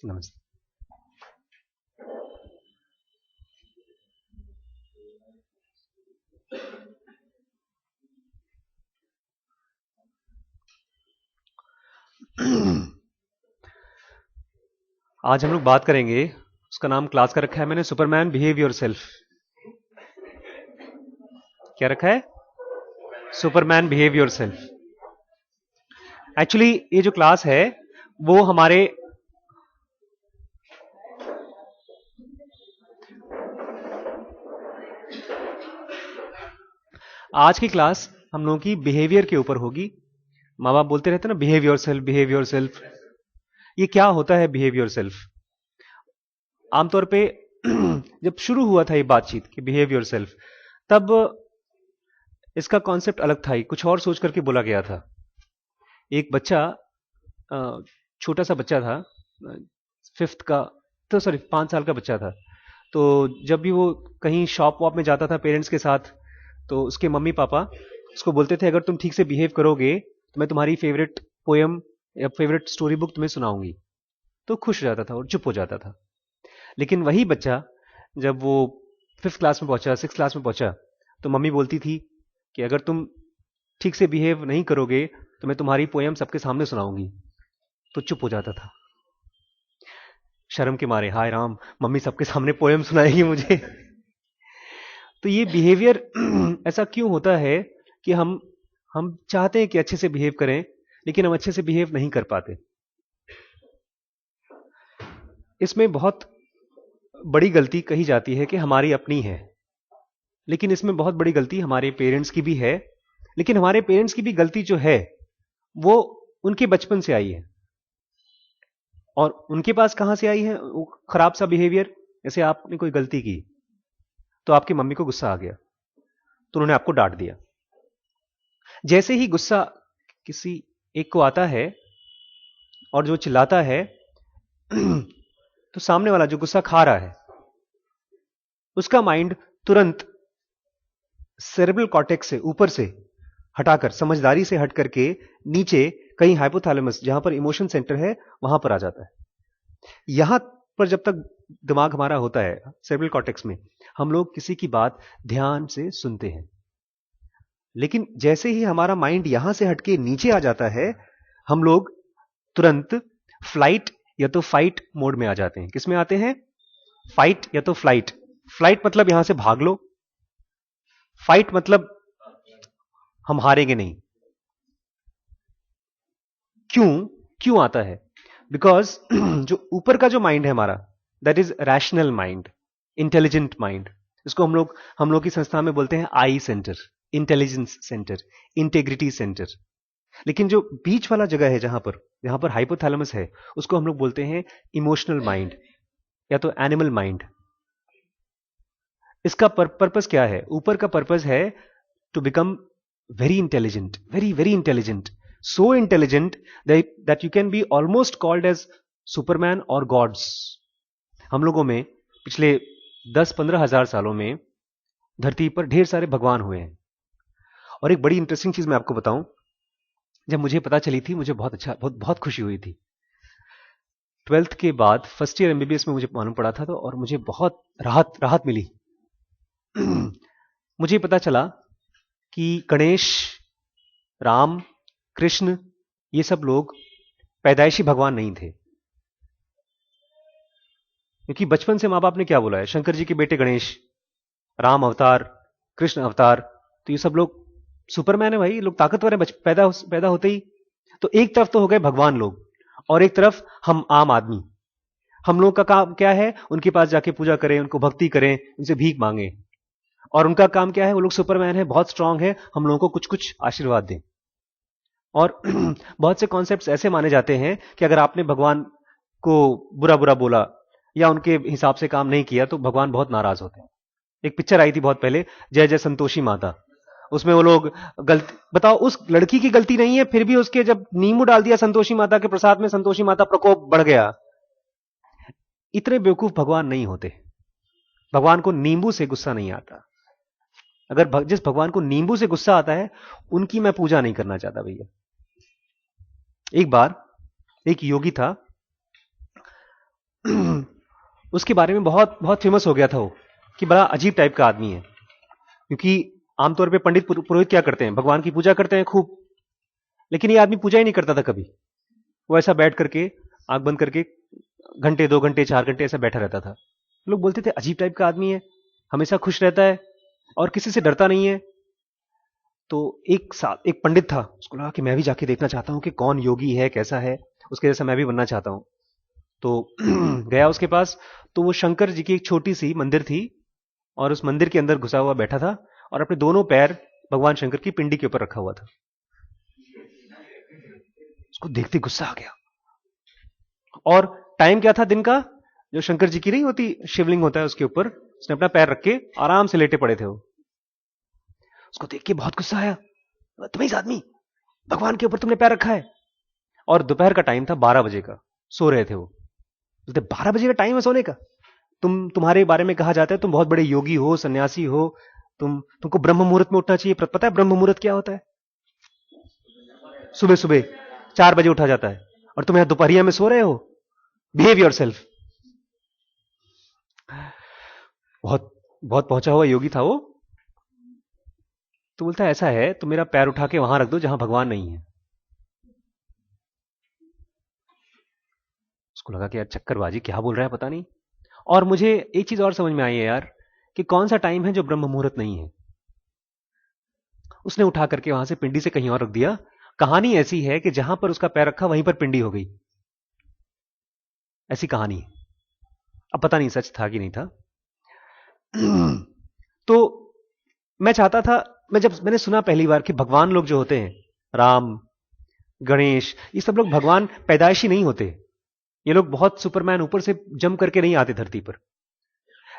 नमस्ते। आज हम लोग बात करेंगे, उसका नाम क्लास का रखा है मैंने, सुपरमैन बिहेव योर सेल्फ। क्या रखा है? Superman behave your self. Actually ये जो क्लास है वो हमारे आज की क्लास हम लोगों की बिहेवियर के ऊपर होगी। माँ बाप बोलते रहते हैं ना, behave your self, behave your self. ये क्या होता है बिहेव योर सेल्फ? आमतौर पे जब शुरू हुआ था ये बातचीत कि बिहेव योर सेल्फ, तब इसका कॉन्सेप्ट अलग था, कुछ और सोच करके बोला गया था। एक बच्चा, छोटा सा बच्चा था, फिफ्थ का, तो सॉरी 5 साल का बच्चा था। तो जब भी वो कहीं शॉप वॉप में जाता था पेरेंट्स के साथ, तो उसके मम्मी पापा उसको बोलते थे, अगर तुम ठीक से बिहेव करोगे तो मैं तुम्हारी फेवरेट पोयम या फेवरेट स्टोरी बुक तुम्हें सुनाऊंगी। तो खुश हो जाता था और चुप हो जाता था। लेकिन वही बच्चा जब वो 5th क्लास में पहुंचा, 6th क्लास में पहुंचा, तो मम्मी बोलती थी कि अगर तुम ठीक से बिहेव नहीं करोगे तो मैं तुम्हारी पोयम सबके सामने सुनाऊंगी। तो चुप हो जाता था, शर्म के मारे, हाय राम, मम्मी सबके सामने पोयम सुनाएगी मुझे। तो ये बिहेवियर ऐसा क्यों होता है कि हम चाहते हैं कि अच्छे से बिहेव करें, लेकिन हम अच्छे से बिहेव नहीं कर पाते। इसमें बहुत बड़ी गलती कही जाती है कि हमारी अपनी है, लेकिन इसमें बहुत बड़ी गलती हमारे पेरेंट्स की भी है। लेकिन हमारे पेरेंट्स की भी गलती जो है वो उनके बचपन से आई है, और उनके पास कहां से आई है वो खराब सा बिहेवियर। जैसे आपने कोई गलती की तो आपकी मम्मी को गुस्सा आ गया, तो उन्होंने आपको डांट दिया। जैसे ही गुस्सा किसी एक को आता है और जो चिल्लाता है तो सामने वाला जो गुस्सा खा रहा है उसका माइंड तुरंत सेरेब्रल कॉर्टेक्स से ऊपर से हटाकर, समझदारी से हट करके नीचे कहीं हाइपोथैलेमस, जहां पर इमोशन सेंटर है, वहां पर आ जाता है। यहां पर जब तक दिमाग हमारा होता है सेरेब्रल कॉर्टेक्स में, हम लोग किसी की बात ध्यान से सुनते हैं। लेकिन जैसे ही हमारा माइंड यहां से हटके नीचे आ जाता है, हम लोग तुरंत फ्लाइट या तो फाइट मोड में आ जाते हैं। किस में आते हैं? फाइट या तो फ्लाइट। फ्लाइट मतलब यहां से भाग लो, फाइट मतलब हम हारेंगे नहीं। क्यों क्यों आता है? बिकॉज जो ऊपर का जो माइंड है हमारा, that is rational mind, intelligent mind. इसको हम लोग की संस्था में बोलते हैं I centre, intelligence centre, integrity centre. लेकिन जो बीच वाला जगह है, जहां पर हाइपोथैलेमस है, उसको हम लोग बोलते हैं इमोशनल माइंड या तो एनिमल माइंड। इसका पर्पस क्या है? ऊपर का पर्पस है to become very intelligent, very very intelligent, so intelligent that you can be almost called as superman or gods। हम लोगों में पिछले 10-15 हजार सालों में धरती पर ढेर सारे भगवान हुए हैं। और एक बड़ी इंटरेस्टिंग चीज मैं आपको बताऊं, जब मुझे पता चली थी मुझे बहुत अच्छा, बहुत बहुत खुशी हुई थी। 12th के बाद फर्स्ट ईयर एमबीबीएस में मुझे मालूम पड़ा था, तो और मुझे बहुत राहत राहत मिली। मुझे पता चला कि गणेश, राम, कृष्ण, ये सब लोग पैदाइशी भगवान नहीं थे। क्योंकि बचपन से मां बाप ने क्या बोला है, शंकर जी के बेटे गणेश, राम अवतार, कृष्ण अवतार, तो ये सब लोग सुपरमैन है भाई, ये लोग ताकतवर है पैदा होते ही। तो एक तरफ तो हो गए भगवान लोग, और एक तरफ हम आम आदमी। हम लोग का काम क्या है? उनके पास जाके पूजा करें, उनको भक्ति करें, उनसे भीख मांगे। और उनका काम क्या है? वो लोग सुपरमैन है, बहुत स्ट्रांग है, हम लोगों को कुछ कुछ आशीर्वाद दें। और बहुत से कॉन्सेप्ट्स ऐसे माने जाते हैं कि अगर आपने भगवान को बुरा बुरा बोला या उनके हिसाब से काम नहीं किया तो भगवान बहुत नाराज होते हैं। एक पिक्चर आई थी बहुत पहले, जय जय संतोषी माता। उसमें वो लोग गलती, बताओ उस लड़की की गलती नहीं है, फिर भी उसके जब नींबू डाल दिया संतोषी माता के प्रसाद में, संतोषी माता प्रकोप बढ़ गया। इतने बेवकूफ भगवान नहीं होते। भगवान को नींबू से गुस्सा नहीं आता। अगर जिस भगवान को नींबू से गुस्सा आता है, उनकी मैं पूजा नहीं करना चाहता भैया। एक बार एक योगी था, उसके बारे में बहुत बहुत फेमस हो गया था वो, कि बड़ा अजीब टाइप का आदमी है। क्योंकि आमतौर पे पंडित पुरोहित क्या करते हैं, भगवान की पूजा करते हैं खूब, लेकिन ये आदमी पूजा ही नहीं करता था कभी। वो ऐसा बैठ करके आंख बंद करके घंटे 2 घंटे 4 घंटे ऐसा बैठा रहता था। लोग बोलते थे अजीब टाइप का आदमी है, हमेशा खुश रहता है और किसी से डरता नहीं है। तो एक पंडित था, उसको लगा कि मैं भी जाके देखना चाहता हूं कि कौन योगी है, कैसा है, उसके जैसा मैं भी बनना चाहता हूं। तो गया उसके पास। तो वो शंकर जी की एक छोटी सी मंदिर थी और उस मंदिर के अंदर घुसा हुआ बैठा था और अपने दोनों पैर भगवान शंकर की पिंडी के ऊपर रखा हुआ था। उसको देखते गुस्सा आ गया। और टाइम क्या था दिन का, जो शंकर जी की नहीं होती शिवलिंग होता है उसके ऊपर उसने अपना पैर रख के आराम से लेटे पड़े थे वो। उसको देख के बहुत गुस्सा आया, तुम्हें इस आदमी, भगवान के ऊपर तुमने पैर रखा है। और दोपहर का टाइम था, 12 बजे का, सो रहे थे वो। बोलते 12 बजे का टाइम है सोने का, तुम्हारे बारे में कहा जाता है तुम बहुत बड़े योगी हो, सन्यासी हो, तुमको ब्रह्म मुहूर्त में उठना चाहिए। पता है ब्रह्म मुहूर्त क्या होता है? सुबह सुबह 4 बजे उठा जाता है और तुम यहां दोपहरिया में सो रहे हो। Behave your self. बहुत बहुत पहुंचा हुआ योगी था वो। तो बोलता है ऐसा है तो मेरा पैर उठा के वहां रख दो जहां भगवान नहीं है। उसको लगा कि यार चक्करबाजी क्या बोल रहा है पता नहीं। और मुझे एक चीज और समझ में आई है यार, कि कौन सा टाइम है जो ब्रह्म मुहूर्त नहीं है। उसने उठा करके वहां से पिंडी से कहीं और रख दिया। कहानी ऐसी है कि जहां पर उसका पैर रखा वहीं पर पिंडी हो गई। ऐसी कहानी है। अब पता नहीं सच था कि नहीं था। तो मैं चाहता था, मैंने सुना पहली बार कि भगवान लोग जो होते हैं, राम, गणेश, ये सब लोग भगवान पैदाइशी नहीं होते। ये लोग बहुत सुपरमैन ऊपर से जम करके नहीं आते धरती पर।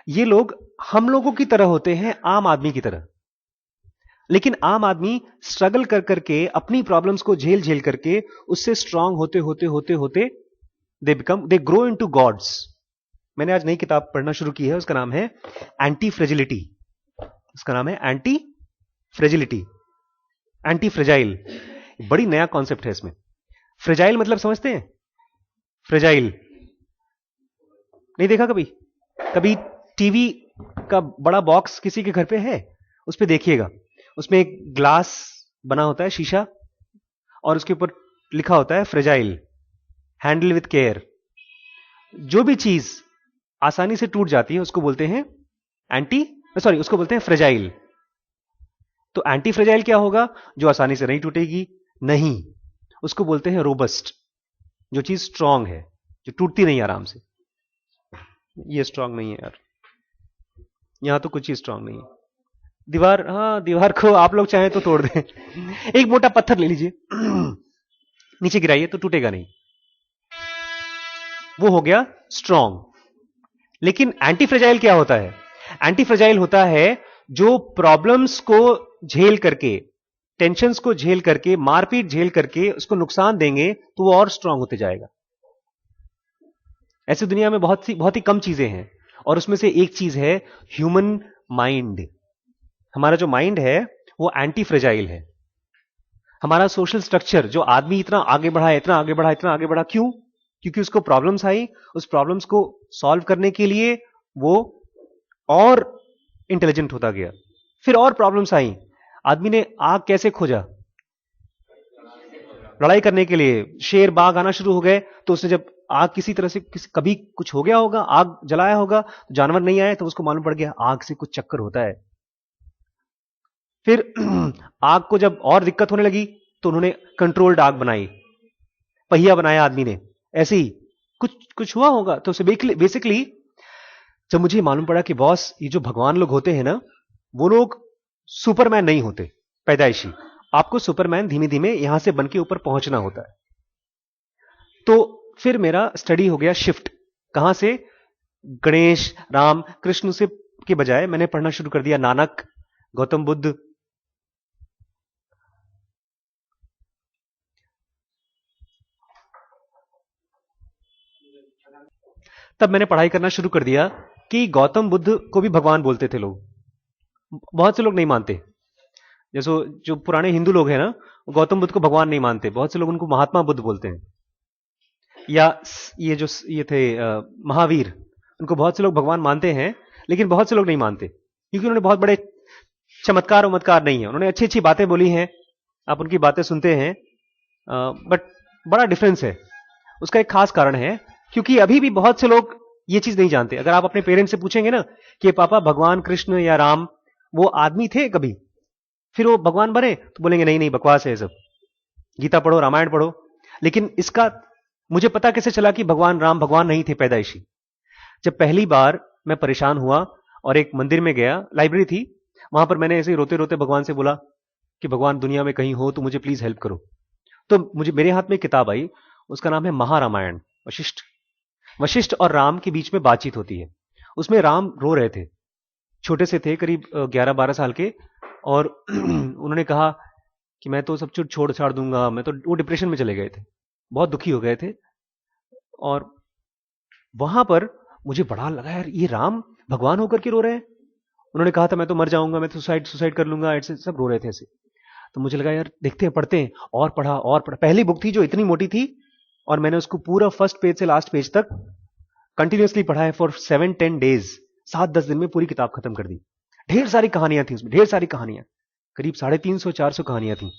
ये लोग हम लोगों की तरह होते हैं, आम आदमी की तरह। लेकिन आम आदमी स्ट्रगल कर करके अपनी प्रॉब्लम्स को झेल झेल करके उससे स्ट्रांग होते होते होते होते दे ग्रो इनटू गॉड्स। मैंने आज नई किताब पढ़ना शुरू की है, उसका नाम है एंटी फ्रेजिलिटी। उसका नाम है एंटी फ्रेजिलिटी, एंटी फ्रेजाइल। बड़ी नया कॉन्सेप्ट है इसमें। फ्रेजाइल मतलब समझते हैं? फ्रेजाइल नहीं देखा कभी? कभी टीवी का बड़ा बॉक्स किसी के घर पे है, उस पे देखिएगा, उसमें एक ग्लास बना होता है, शीशा, और उसके ऊपर लिखा होता है फ्रेजाइल, हैंडल विथ केयर। जो भी चीज आसानी से टूट जाती है उसको बोलते हैं उसको बोलते हैं फ्रेजाइल। तो एंटी फ्रेजाइल क्या होगा? जो आसानी से नहीं टूटेगी। नहीं, उसको बोलते हैं रोबस्ट, जो चीज स्ट्रांग है, जो टूटती नहीं आराम से। ये स्ट्रांग नहीं है यार, यहां तो कुछ ही स्ट्रांग नहीं है। दीवार, हाँ दीवार को आप लोग चाहें तो तोड़ दें। एक मोटा पत्थर ले लीजिए, नीचे गिराइए तो टूटेगा नहीं, वो हो गया स्ट्रांग। लेकिन एंटी फ्रेजाइल क्या होता है? एंटी फ्रेजाइल होता है जो प्रॉब्लम्स को झेल करके, टेंशन्स को झेल करके, मारपीट झेल करके उसको नुकसान देंगे तो वो और स्ट्रांग होते जाएगा। ऐसे दुनिया में बहुत ही कम चीजें हैं, और उसमें से एक चीज है ह्यूमन माइंड। हमारा जो माइंड है वो एंटी फ्रेजाइल है। हमारा सोशल स्ट्रक्चर, जो आदमी इतना आगे बढ़ा, इतना आगे बढ़ा, इतना आगे बढ़ा, क्यों? क्योंकि उसको प्रॉब्लम्स आई, उस प्रॉब्लम्स को सॉल्व करने के लिए वो और इंटेलिजेंट होता गया। फिर और प्रॉब्लम्स आई, आदमी ने आग कैसे खोजा? लड़ाई करने के लिए शेर बाघ आना शुरू हो गए, तो उसने जब आग किसी तरह से कभी कुछ हो गया होगा, आग जलाया होगा, तो जानवर नहीं आए, तो उसको मालूम पड़ गया आग से कुछ चक्कर होता है। फिर आग को जब और दिक्कत होने लगी तो उन्होंने कंट्रोल्ड आग बनाई, पहिया बनाया आदमी ने। ऐसे ही कुछ हुआ होगा। तो बेसिकली जब मुझे मालूम पड़ा कि बॉस, ये जो भगवान लोग होते हैं ना, वो लोग सुपरमैन नहीं होते पैदाइशी। आपको सुपरमैन धीमे धीमे यहां से बन के ऊपर पहुंचना होता है। तो फिर मेरा स्टडी हो गया शिफ्ट, कहां से? गणेश, राम, कृष्ण से के बजाय मैंने पढ़ना शुरू कर दिया नानक, गौतम बुद्ध। तब मैंने पढ़ाई करना शुरू कर दिया कि गौतम बुद्ध को भी भगवान बोलते थे लोग। बहुत से लोग नहीं मानते, जैसे जो पुराने हिंदू लोग हैं ना, गौतम बुद्ध को भगवान नहीं मानते, बहुत से लोग उनको महात्मा बुद्ध बोलते हैं। या ये थे महावीर, उनको बहुत से लोग भगवान मानते हैं, लेकिन बहुत से लोग नहीं मानते, क्योंकि उन्होंने बहुत बड़े चमत्कार उमत्कार नहीं है, उन्होंने अच्छी अच्छी बातें बोली हैं, आप उनकी बातें सुनते हैं, बट बड़ा डिफरेंस है। उसका एक खास कारण है, क्योंकि अभी भी बहुत से लोग ये चीज नहीं जानते। अगर आप अपने पेरेंट्स से पूछेंगे ना कि पापा भगवान कृष्ण या राम वो आदमी थे कभी, फिर वो भगवान बने, तो बोलेंगे नहीं नहीं बकवास है सब, गीता पढ़ो, रामायण पढ़ो। लेकिन इसका मुझे पता कैसे चला कि भगवान राम भगवान नहीं थे पैदाइशी? जब पहली बार मैं परेशान हुआ और एक मंदिर में गया, लाइब्रेरी थी, वहां पर मैंने ऐसे ही रोते रोते भगवान से बोला कि भगवान दुनिया में कहीं हो तो मुझे प्लीज हेल्प करो। तो मुझे मेरे हाथ में एक किताब आई, उसका नाम है महारामायण। वशिष्ठ वशिष्ठ और राम के बीच में बातचीत होती है। उसमें राम रो रहे थे, छोटे से थे, करीब 11-12 साल के, और उन्होंने कहा कि मैं तो सब कुछ छोड़ छाड़ दूंगा, मैं तो, वो डिप्रेशन में चले गए थे, बहुत दुखी हो गए थे। और वहां पर मुझे बड़ा लगा, यार ये राम भगवान होकर के रो रहे हैं। उन्होंने कहा था मैं तो मर जाऊंगा, मैं तो सुसाइड सुसाइड कर लूंगा, ऐसे सब रो रहे थे ऐसे। तो मुझे लगा यार देखते हैं, पढ़ते हैं, और पढ़ा और पढ़ा। पहली बुक थी जो इतनी मोटी थी, और मैंने उसको पूरा फर्स्ट पेज से लास्ट पेज तक कंटिन्यूअसली पढ़ा है फॉर 7-10 डेज। 7-10 दिन में पूरी किताब खत्म कर दी। ढेर सारी कहानियां थी उसमें, ढेर सारी कहानियां, करीब 350-400 कहानियां थी।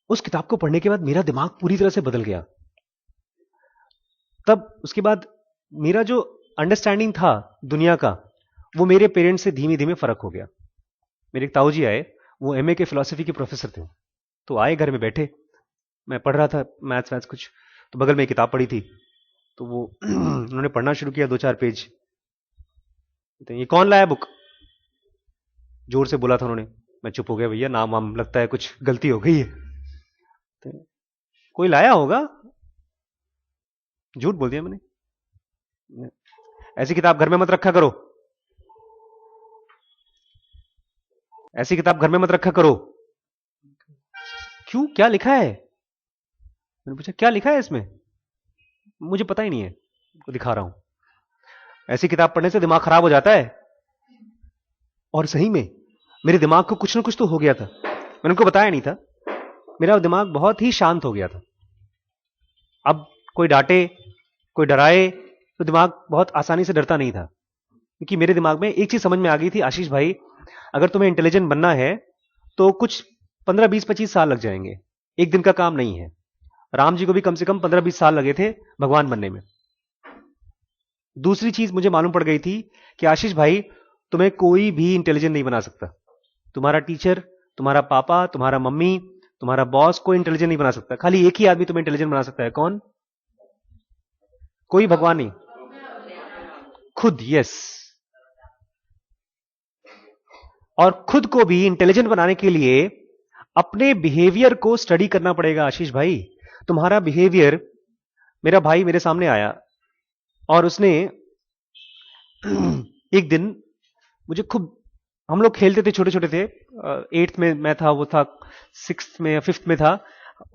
उस किताब को पढ़ने के बाद मेरा दिमाग पूरी तरह से बदल गया। तब उसके बाद मेरा जो अंडरस्टैंडिंग था दुनिया का, वो मेरे पेरेंट्स से धीमे धीमे फर्क हो गया। मेरे एक ताऊ जी आए, वो एमए के फिलोसफी के प्रोफेसर थे। तो आए, घर में बैठे, मैं पढ़ रहा था मैथ्स वैथ्स कुछ, तो बगल में एक किताब पड़ी थी, तो वो उन्होंने पढ़ना शुरू किया 2-4 पेज। तो ये कौन लाया बुक? जोर से बोला था उन्होंने। मैं चुप हो गया, भैया नाम वाम लगता है कुछ गलती हो गई है। तो कोई लाया होगा, झूठ बोल दिया मैंने। ऐसी किताब घर में मत रखा करो, ऐसी किताब घर में मत रखा करो। क्यों, क्या लिखा है? मैंने पूछा क्या लिखा है इसमें? मुझे पता ही नहीं है, तो दिखा रहा हूं। ऐसी किताब पढ़ने से दिमाग खराब हो जाता है। और सही में मेरे दिमाग को कुछ ना कुछ तो हो गया था, मैंने उनको बताया नहीं था। मेरा दिमाग बहुत ही शांत हो गया था। अब कोई डांटे, कोई डराए, तो दिमाग बहुत आसानी से डरता नहीं था, क्योंकि मेरे दिमाग में एक चीज समझ में आ गई थी, आशीष भाई अगर तुम्हें इंटेलिजेंट बनना है तो कुछ 15-20-25 साल लग जाएंगे, एक दिन का काम नहीं है। राम जी को भी कम से कम 15-20 साल लगे थे भगवान बनने में। दूसरी चीज मुझे मालूम पड़ गई थी कि आशीष भाई तुम्हें कोई भी इंटेलिजेंट नहीं बना सकता। तुम्हारा टीचर, तुम्हारा पापा, तुम्हारा मम्मी, तुम्हारा बॉस कोई इंटेलिजेंट नहीं बना सकता। खाली एक ही आदमी तुम्हें इंटेलिजेंट बना सकता है, कौन? कोई भगवान नहीं, खुद। यस। और खुद को भी इंटेलिजेंट बनाने के लिए अपने बिहेवियर को स्टडी करना पड़ेगा आशीष भाई। तुम्हारा बिहेवियर, मेरा भाई मेरे सामने आया और उसने एक दिन मुझे खूब, हम लोग खेलते थे, छोटे छोटे थे, 8th में मैं था, वो था 6th में या 5th में था।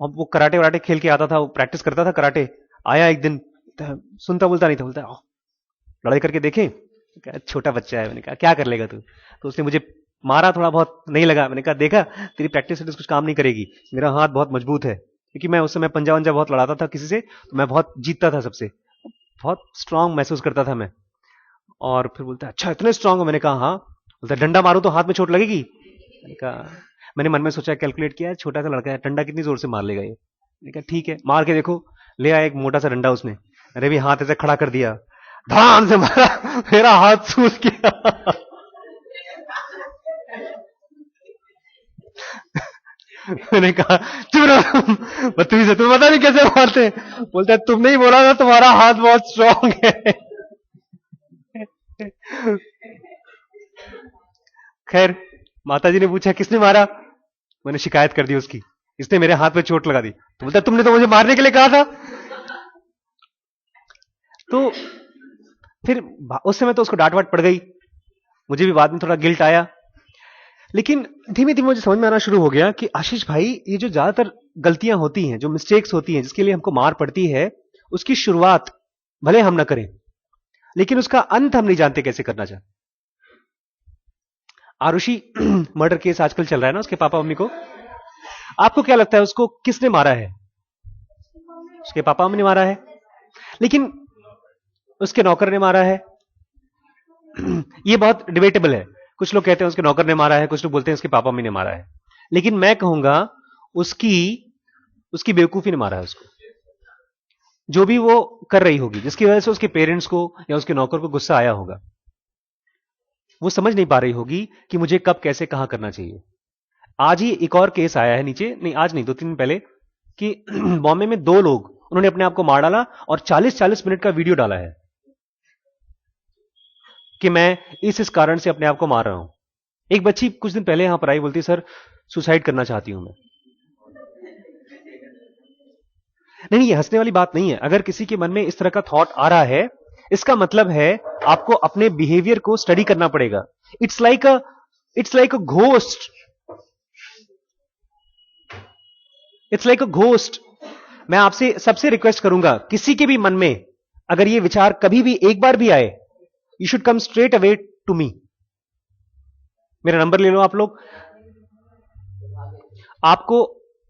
वो कराटे वराटे खेल के आता था, वो प्रैक्टिस करता था कराटे। आया एक दिन, सुनता बोलता नहीं था, बोलता आओ लड़ाई करके देखें। छोटा बच्चा है, मैंने कहा क्या कर लेगा तू? तो उसने मुझे मारा, थोड़ा बहुत नहीं लगा। मैंने कहा देखा तेरी प्रैक्टिस से कुछ काम नहीं करेगी, मेरा हाथ बहुत मजबूत है। क्योंकि मैं उस समय पंजा वंजा बहुत लड़ाता था किसी से, तो मैं बहुत जीतता था सबसे, बहुत स्ट्रांग महसूस करता था मैं। और फिर बोलता अच्छा इतने स्ट्रांग हो? मैंने कहा हाँ। बोलता डंडा मारूं तो हाथ में चोट लगेगी? मैंने कहा, मैंने मन में सोचा, कैलकुलेट किया, छोटा सा लड़का है, डंडा कितनी जोर से मार लेगा ये। मैंने कहा ठीक है, मार के देखो। ले आया एक मोटा सा डंडा उसने, अरे भी हाथ ऐसे खड़ा कर दिया, धाम से मारा, मेरा हाथ सूज गया। मैंने कहा चुप रहो, बदतमीज है, तुम्हें पता नहीं कैसे मारते। बोलता है तुमने ही बोला था तुम्हारा हाथ बहुत स्ट्रांग है। खैर माताजी ने पूछा किसने मारा? मैंने शिकायत कर दी उसकी, इसने मेरे हाथ पे चोट लगा दी। तो बोलता तुमने तो मुझे मारने के लिए कहा था। तो फिर उस समय तो उसको डांट वाट पड़ गई, मुझे भी बाद में थोड़ा गिल्ट आया। लेकिन धीमे धीमे मुझे समझ में आना शुरू हो गया कि आशीष भाई ये जो ज्यादातर गलतियां होती हैं, जो मिस्टेक्स होती हैं, जिसके लिए हमको मार पड़ती है, उसकी शुरुआत भले हम ना करें, लेकिन उसका अंत हम नहीं जानते कैसे करना चाहिए। आरुषि मर्डर केस आजकल चल रहा है ना, उसके पापा मम्मी को। आपको क्या लगता है उसको किसने मारा है? उसके पापा ने मारा है, लेकिन उसके नौकर ने मारा है। ये बहुत डिबेटेबल है। कुछ लोग कहते हैं उसके नौकर ने मारा है, कुछ लोग बोलते हैं उसके पापा ने मारा है, लेकिन मैं कहूंगा उसकी उसकी बेवकूफी ने मारा है उसको। जो भी वो कर रही होगी, जिसकी वजह से उसके पेरेंट्स को या उसके नौकर को गुस्सा आया होगा, वो समझ नहीं पा रही होगी कि मुझे कब कैसे कहां करना चाहिए। आज ही एक और केस आया है नीचे, नहीं आज नहीं, 2-3 दिन पहले, कि बॉम्बे में 2 लोग उन्होंने अपने आप को मार डाला और 40-40 मिनट का वीडियो डाला है कि मैं इस कारण से अपने आप को मार रहा हूं। एक बच्ची कुछ दिन पहले यहां पर आई, बोलती सर सुसाइड करना चाहती हूं मैं। नहीं, ये हंसने वाली बात नहीं है। अगर किसी के मन में इस तरह का थॉट आ रहा है, इसका मतलब है आपको अपने बिहेवियर को स्टडी करना पड़ेगा। It's like a ghost. It's like a ghost. मैं आपसे सबसे रिक्वेस्ट करूंगा, किसी के भी मन में अगर ये विचार कभी भी एक बार भी आए, you should come straight away to me. मेरा नंबर ले लो आप लोग। आपको,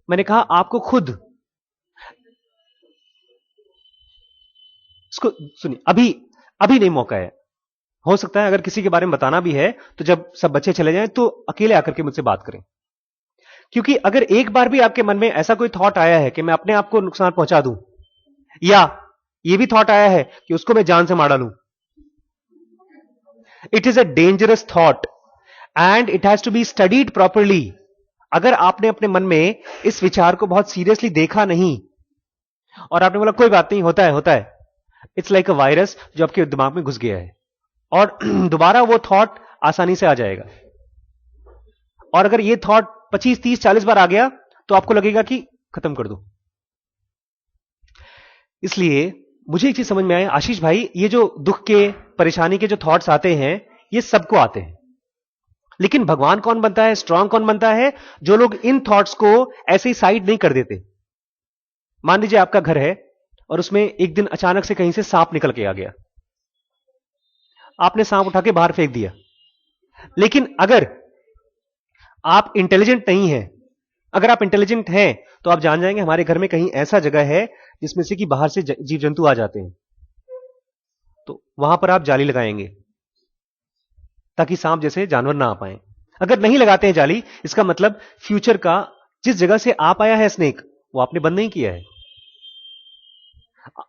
मैंने कहा आपको खुद इसको सुनिए, अभी नहीं मौका है। हो सकता है अगर किसी के बारे में बताना भी है तो जब सब बच्चे चले जाएं तो अकेले आकर के मुझसे बात करें। क्योंकि अगर एक बार भी आपके मन में ऐसा कोई थॉट आया है कि मैं अपने आप को नुकसान पहुंचा दूं, या ये भी थॉट आया है कि उसको मैं जान से मार डालूं, it is a dangerous thought and it has to be studied properly. अगर आपने अपने मन में इस विचार को बहुत सीरियसली देखा नहीं और आपने बोला कोई बात नहीं, होता है, इट्स लाइक अ वायरस जो आपके दिमाग में घुस गया है और दोबारा वो थॉट आसानी से आ जाएगा। और अगर ये थॉट 25, 30, 40 बार आ गया तो आपको लगेगा कि खत्म कर दो। इसलिए मुझे एक चीज समझ में आया आशीष भाई, ये जो दुख के, परेशानी के जो थॉट्स आते हैं, ये सबको आते हैं, लेकिन भगवान कौन बनता है, स्ट्रांग कौन बनता है? जो लोग इन थॉट्स को ऐसे ही साइड नहीं कर देते। मान लीजिए आपका घर है और उसमें एक दिन अचानक से कहीं से सांप निकल के आ गया, आपने सांप उठा के बाहर फेंक दिया, लेकिन अगर आप इंटेलिजेंट नहीं हैं, अगर आप इंटेलिजेंट हैं तो आप जान जाएंगे हमारे घर में कहीं ऐसा जगह है जिसमें से कि बाहर से जीव जंतु आ जाते हैं, तो वहां पर आप जाली लगाएंगे ताकि सांप जैसे जानवर ना आ पाए। अगर नहीं लगाते हैं जाली, इसका मतलब फ्यूचर का जिस जगह से आप आया है स्नेक, वो आपने बंद नहीं किया है।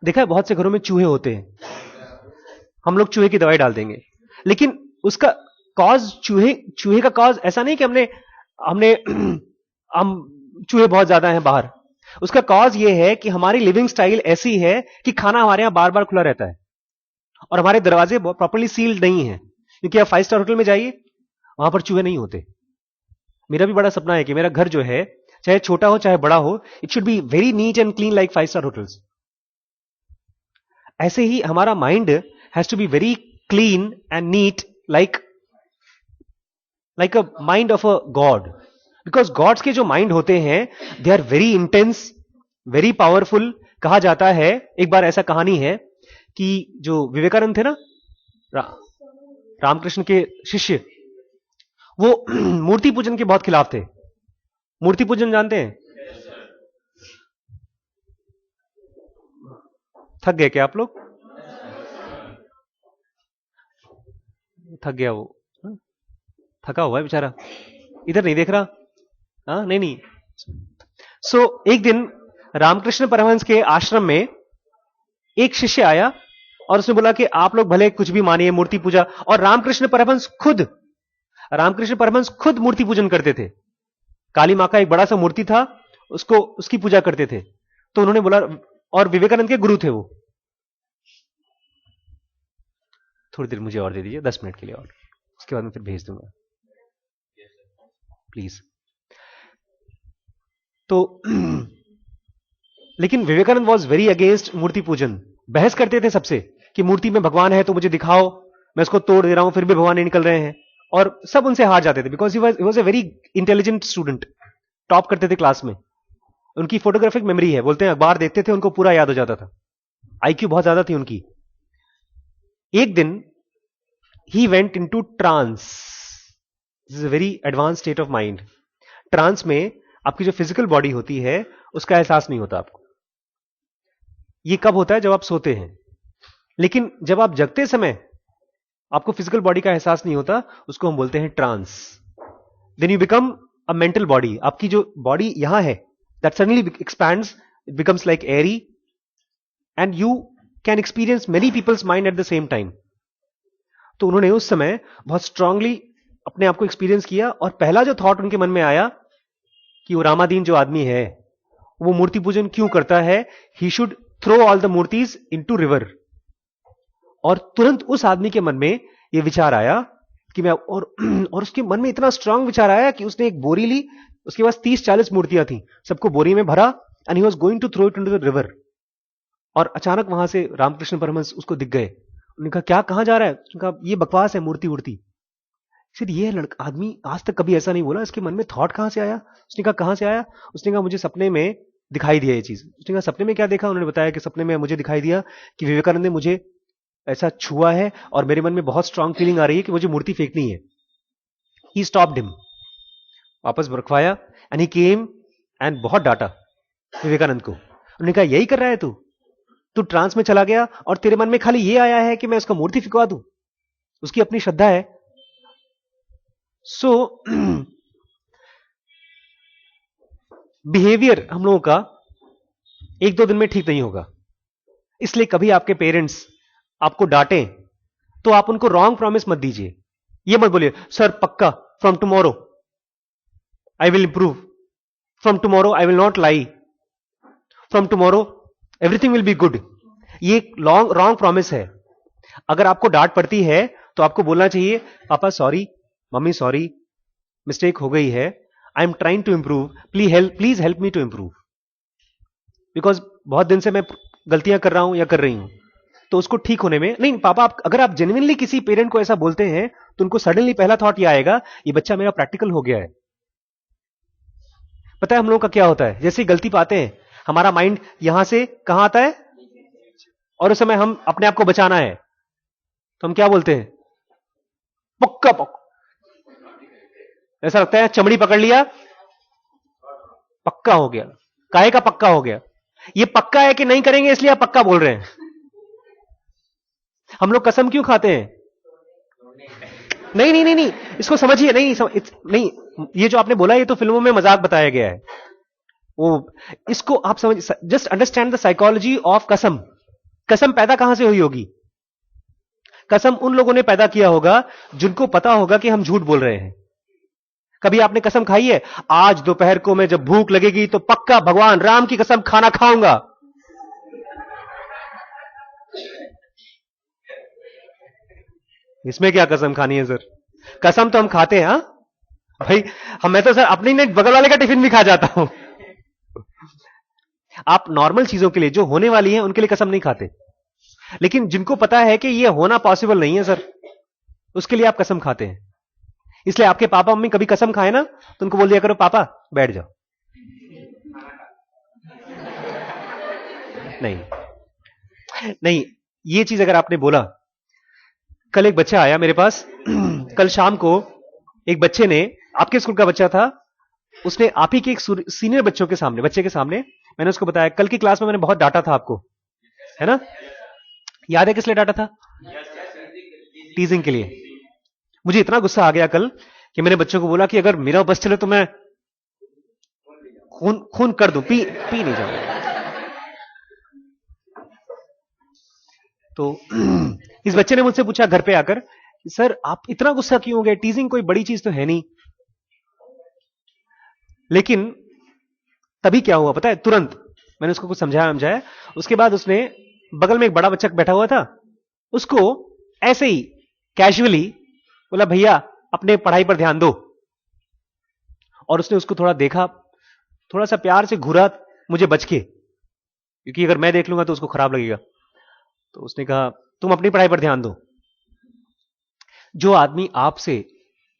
देखा है बहुत से घरों में चूहे होते हैं, हम लोग चूहे की दवाई डाल देंगे, लेकिन उसका कॉज, चूहे का कॉज ऐसा नहीं कि हमने हम चूहे बहुत ज्यादा हैं बाहर। उसका कॉज ये है कि हमारी लिविंग स्टाइल ऐसी है कि खाना हमारे यहां बार बार खुला रहता है और हमारे दरवाजे प्रॉपर्ली सील्ड नहीं है। क्योंकि आप 5 स्टार होटल में जाइए, वहां पर चूहे नहीं होते। मेरा भी बड़ा सपना है कि मेरा घर जो है, चाहे छोटा हो चाहे बड़ा हो, it should be very neat and clean like 5 star hotels. ऐसे ही हमारा mind has to be very clean and neat like a mind of a god. Because gods के जो माइंड होते हैं, they are very intense, very powerful. कहा जाता है, एक बार ऐसा कहानी है कि जो विवेकानंद थे ना, रामकृष्ण के शिष्य, वो मूर्ति पूजन के बहुत खिलाफ थे। मूर्ति पूजन जानते हैं? थक गए क्या आप लोग? थक गया वो, थका हुआ है बेचारा, इधर नहीं देख रहा। हाँ, नहीं। एक दिन रामकृष्ण परमहंस के आश्रम में एक शिष्य आया और उसने बोला कि आप लोग भले कुछ भी मानिए, मूर्ति पूजा, और रामकृष्ण परमहंस खुद मूर्ति पूजन करते थे। काली मां का एक बड़ा सा मूर्ति था, उसकी पूजा करते थे। तो उन्होंने बोला, और विवेकानंद के गुरु थे वो। थोड़ी देर मुझे और दे दीजिए, 10 मिनट के लिए, और उसके बाद मैं फिर भेज दूंगा प्लीज। तो लेकिन विवेकानंद वॉज वेरी अगेंस्ट मूर्ति पूजन। बहस करते थे सबसे कि मूर्ति में भगवान है तो मुझे दिखाओ, मैं उसको तोड़ दे रहा हूं फिर भी भगवान नहीं निकल रहे हैं, और सब उनसे हार जाते थे। Because he was a very intelligent student, top करते थे क्लास में। उनकी फोटोग्राफिक मेमोरी है, बोलते हैं अखबार देखते थे उनको पूरा याद हो जाता था, आईक्यू बहुत ज्यादा थी उनकी। एक दिन he went into trance. This is a very advance state of mind. Trance में आपकी जो फिजिकल बॉडी होती है उसका एहसास नहीं होता आपको, ये कब होता है? जब आप सोते हैं। लेकिन जब आप जगते समय आपको फिजिकल बॉडी का एहसास नहीं होता, उसको हम बोलते हैं trance. Then you become a mental body. आपकी जो बॉडी यहां है, that suddenly expands, it becomes like airy, and you can experience many peoples mind at the same time. तो उन्होंने उस समय बहुत स्ट्रांगली अपने आप को एक्सपीरियंस किया, और पहला जो थॉट उनके मन में आया कि वो रामादीन जो आदमी है वो मूर्ति पूजन क्यों करता है, he should throw all the मूर्तिज इनटू रिवर। और तुरंत उस आदमी के मन में ये विचार आया कि मैं और उसके मन में इतना स्ट्रांग विचार आया कि उसने एक बोरी ली, उसके पास 30-40 मूर्तियां थी, सबको बोरी में भरा, and he was going to throw it into the river. और अचानक वहां से रामकृष्ण परमहंस उसको दिख गए। उन्होंने कहा क्या, कहां जा रहा है? उसने कहा ये बकवास है, मूर्ति उड़ती। फिर ये लड़का आदमी आज तक कभी ऐसा नहीं बोला, इसके मन में थॉट कहां से आया? उसने कहा कहां से आया? उसने कहा मुझे सपने में दिखाई दिया ये चीज। उसने कहा सपने में क्या देखा? उन्होंने बताया कि सपने में मुझे दिखाई दिया कि विवेकानंद ने मुझे ऐसा छुआ है और मेरे मन में बहुत स्ट्रांग फीलिंग आ रही है कि मुझे मूर्ति फेंकनी है। ही स्टॉप्ड हिम, वापस रखवाया, एंड ही केम एंड बहुत डांटा विवेकानंद को। उन्होंने कहा यही कर रहा है तू ट्रांस में चला गया और तेरे मन में खाली ये आया है कि मैं उसका मूर्ति फिकवा दूं। उसकी अपनी श्रद्धा है। सो बिहेवियर हम लोगों का 1-2 दिन में ठीक नहीं होगा। इसलिए कभी आपके पेरेंट्स आपको डांटें तो आप उनको रॉन्ग प्रॉमिस मत दीजिए। ये मत बोलिए सर पक्का from tomorrow I will improve, from tomorrow I will not lie, from tomorrow everything will be good. ये एक रॉन्ग प्रॉमिस है। अगर आपको डांट पड़ती है तो आपको बोलना चाहिए पापा सॉरी, मम्मी सॉरी, मिस्टेक हो गई है, I am trying to improve, please help me to improve, because बहुत दिन से मैं गलतियां कर रहा हूं या कर रही हूं। तो उसको ठीक होने में नहीं, पापा अगर आप जेन्युइनली किसी पेरेंट को ऐसा बोलते हैं तो उनको सडनली पहला थॉट यह आएगा ये बच्चा मेरा प्रैक्टिकल हो गया है। पता है हम लोगों का क्या होता है, जैसे ही गलती पाते हैं हमारा माइंड यहां से कहां आता है, और उस समय हम अपने आप को बचाना है तो हम क्या बोलते हैं पक्का पक्का। ऐसा लगता है चमड़ी पकड़ लिया, पक्का हो गया। काहे का पक्का हो गया? ये पक्का है कि नहीं करेंगे इसलिए आप पक्का बोल रहे हैं। हम लोग कसम क्यों खाते हैं? नहीं नहीं नहीं नहीं, इसको समझिए। नहीं, ये जो आपने बोला ये तो फिल्मों में मजाक बताया गया है। वो इसको आप समझ, just understand the psychology of कसम। कसम पैदा कहां से हुई होगी? कसम उन लोगों ने पैदा किया होगा जिनको पता होगा कि हम झूठ बोल रहे हैं। कभी आपने कसम खाई है आज दोपहर को मैं जब भूख लगेगी तो पक्का भगवान राम की कसम खाना खाऊंगा? इसमें क्या कसम खानी है सर? कसम तो हम खाते हैं। हाँ भाई, मैं तो सर अपनी ने बगल वाले का टिफिन भी खा जाता हूं। आप नॉर्मल चीजों के लिए जो होने वाली है उनके लिए कसम नहीं खाते, लेकिन जिनको पता है कि ये होना पॉसिबल नहीं है सर, उसके लिए आप कसम खाते हैं। इसलिए आपके पापा मम्मी कभी कसम खाए ना तो उनको बोल दिया करो पापा बैठ जाओ। नहीं, ये चीज अगर आपने बोला। कल एक बच्चा आया मेरे पास कल शाम को एक बच्चे ने, आपके स्कूल का बच्चा था, उसने आप ही के एक सीनियर बच्चे के सामने मैंने उसको बताया कल की क्लास में मैंने बहुत डांटा था आपको, है ना? याद है किस लिए डांटा था? टीजिंग के लिए। मुझे इतना गुस्सा आ गया कल कि मैंने बच्चों को बोला कि अगर मेरा बस चले तो मैं खून कर दूं, पी नहीं जाऊंगा। तो इस बच्चे ने मुझसे पूछा घर पे आकर, सर आप इतना गुस्सा क्यों हो गए? टीजिंग कोई बड़ी चीज तो है नहीं। लेकिन तभी क्या हुआ पता है? तुरंत मैंने उसको कुछ समझाया। उसके बाद उसने, बगल में एक बड़ा बच्चा बैठा हुआ था, उसको ऐसे ही कैजुअली बोला भैया अपने पढ़ाई पर ध्यान दो। और उसने उसको थोड़ा देखा, थोड़ा सा प्यार से घूरा मुझे बच के, क्योंकि अगर मैं देख लूंगा तो उसको खराब लगेगा। तो उसने कहा तुम अपनी पढ़ाई पर ध्यान दो। जो आदमी आपसे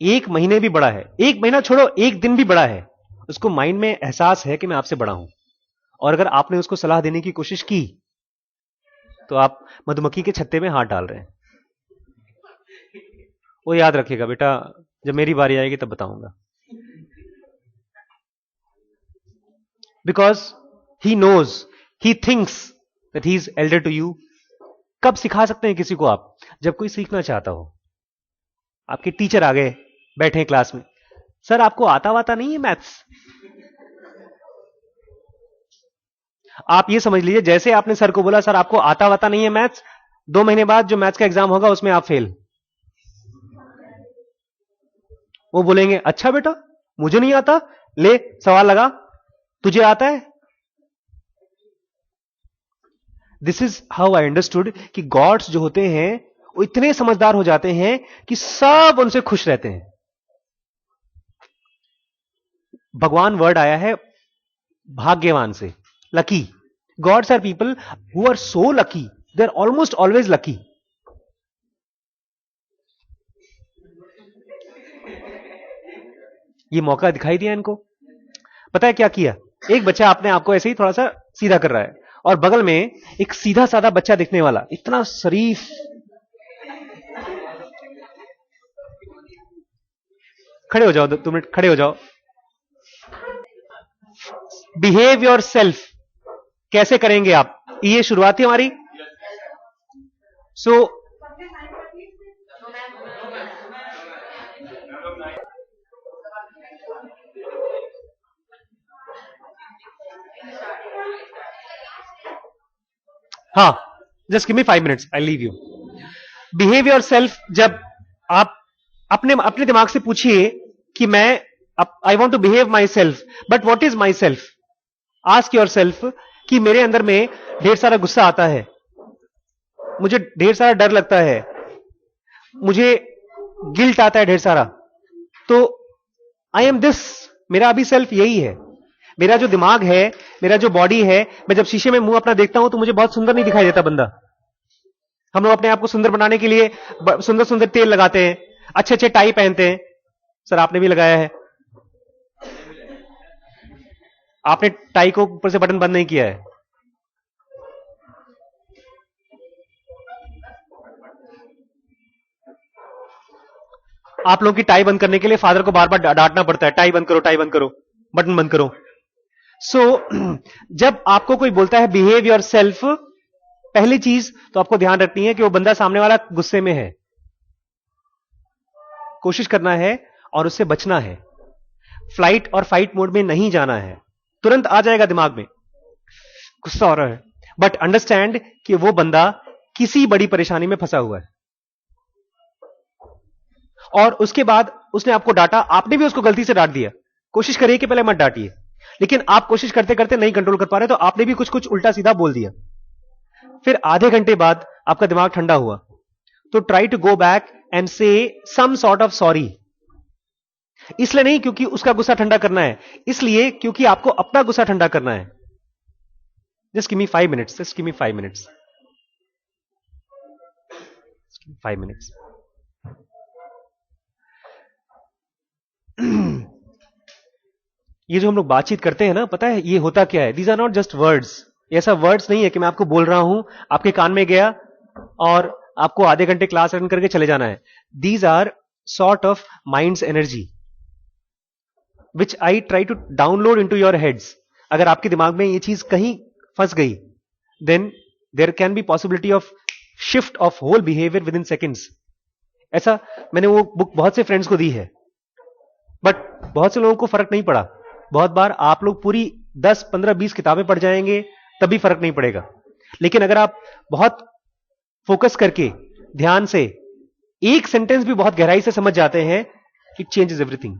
1 महीने भी बड़ा है, 1 महीना छोड़ो 1 दिन भी बड़ा है, उसको माइंड में एहसास है कि मैं आपसे बड़ा हूं, और अगर आपने उसको सलाह देने की कोशिश की तो आप मधुमक्खी के छत्ते में हाथ डाल रहे हैं। वो याद रखिएगा बेटा, जब मेरी बारी आएगी तब बताऊंगा। Because he knows, he thinks that he is elder to you? कब सिखा सकते हैं किसी को आप? जब कोई सीखना चाहता हो। आपके टीचर आ गए, बैठे हैं क्लास में, सर आपको आता वाता नहीं है मैथ्स? आप ये समझ लीजिए जैसे आपने सर को बोला सर आपको आता वाता नहीं है मैथ्स, 2 महीने बाद जो मैथ्स का एग्जाम होगा उसमें आप फेल। वो बोलेंगे अच्छा बेटा मुझे नहीं आता, ले सवाल लगा, तुझे आता है? This is how I understood कि गॉड्स जो होते हैं वो इतने समझदार हो जाते हैं कि सब उनसे खुश रहते हैं। भगवान वर्ड आया है भाग्यवान से, lucky. Gods are people who are so lucky, they are almost always lucky. ये मौका दिखाई दिया इनको। पता है क्या किया? एक बच्चा अपने आपको ऐसे ही थोड़ा सा सीधा कर रहा है और बगल में एक सीधा साधा बच्चा दिखने वाला, इतना शरीफ, खड़े हो जाओ, 2 मिनट खड़े हो जाओ। बिहेव योर सेल्फ कैसे करेंगे आप? ये शुरुआत थी हमारी। सो हाँ, just give me 5 minutes, I leave you. Behave your self, जब आप अपने अपने दिमाग से पूछिए कि मैं I want to behave my self, but what is my self? Ask your self कि मेरे अंदर में ढेर सारा गुस्सा आता है, मुझे ढेर सारा डर लगता है, मुझे गिल्ट आता है ढेर सारा, तो आई एम दिस, मेरा अभी सेल्फ यही है। मेरा जो दिमाग है, मेरा जो बॉडी है, मैं जब शीशे में मुंह अपना देखता हूं तो मुझे बहुत सुंदर नहीं दिखाई देता बंदा। हम लोग अपने आप को सुंदर बनाने के लिए सुंदर सुंदर तेल लगाते हैं, अच्छे अच्छे टाई पहनते हैं। सर आपने भी लगाया है, आपने टाई को ऊपर से बटन बंद नहीं किया है। आप लोगों की टाई बंद करने के लिए फादर को बार बार डांटना पड़ता है, टाई बंद करो, टाई बंद करो, बटन बंद करो। सो जब आपको कोई बोलता है बिहेव योर सेल्फ, पहली चीज तो आपको ध्यान रखनी है कि वो बंदा सामने वाला गुस्से में है, कोशिश करना है और उससे बचना है। फ्लाइट और फाइट मोड में नहीं जाना है, तुरंत आ जाएगा दिमाग में गुस्सा हो रहा है, बट अंडरस्टैंड कि वो बंदा किसी बड़ी परेशानी में फंसा हुआ है और उसके बाद उसने आपको डांटा, आपने भी उसको गलती से डांट दिया। कोशिश करिए कि पहले मत डांटिए, लेकिन आप कोशिश करते करते नहीं कंट्रोल कर पा रहे तो आपने भी कुछ कुछ उल्टा सीधा बोल दिया। फिर आधे घंटे बाद आपका दिमाग ठंडा हुआ तो try to go back and say some sort of sorry. इसलिए नहीं क्योंकि उसका गुस्सा ठंडा करना है, इसलिए क्योंकि आपको अपना गुस्सा ठंडा करना है। Just give me 5 minutes, just give me 5 minutes, 5 minutes. ये जो हम लोग बातचीत करते हैं ना, पता है ये होता क्या है? These are not just words. ऐसा वर्ड्स नहीं है कि मैं आपको बोल रहा हूं, आपके कान में गया और आपको आधे घंटे क्लास अटेंड करके चले जाना है। These are sort of minds energy which I try to download into your heads. अगर आपके दिमाग में ये चीज कहीं फंस गई, then there can be possibility of shift of whole behaviour within seconds. ऐसा मैंने वो बुक बहुत से फ्रेंड्स को दी है, बट बहुत से लोगों को फर्क नहीं पड़ा। बहुत बार आप लोग पूरी 10, 15, 20 किताबें पढ़ जाएंगे तभी फर्क नहीं पड़ेगा, लेकिन अगर आप बहुत फोकस करके ध्यान से एक सेंटेंस भी बहुत गहराई से समझ जाते हैं, it changes everything.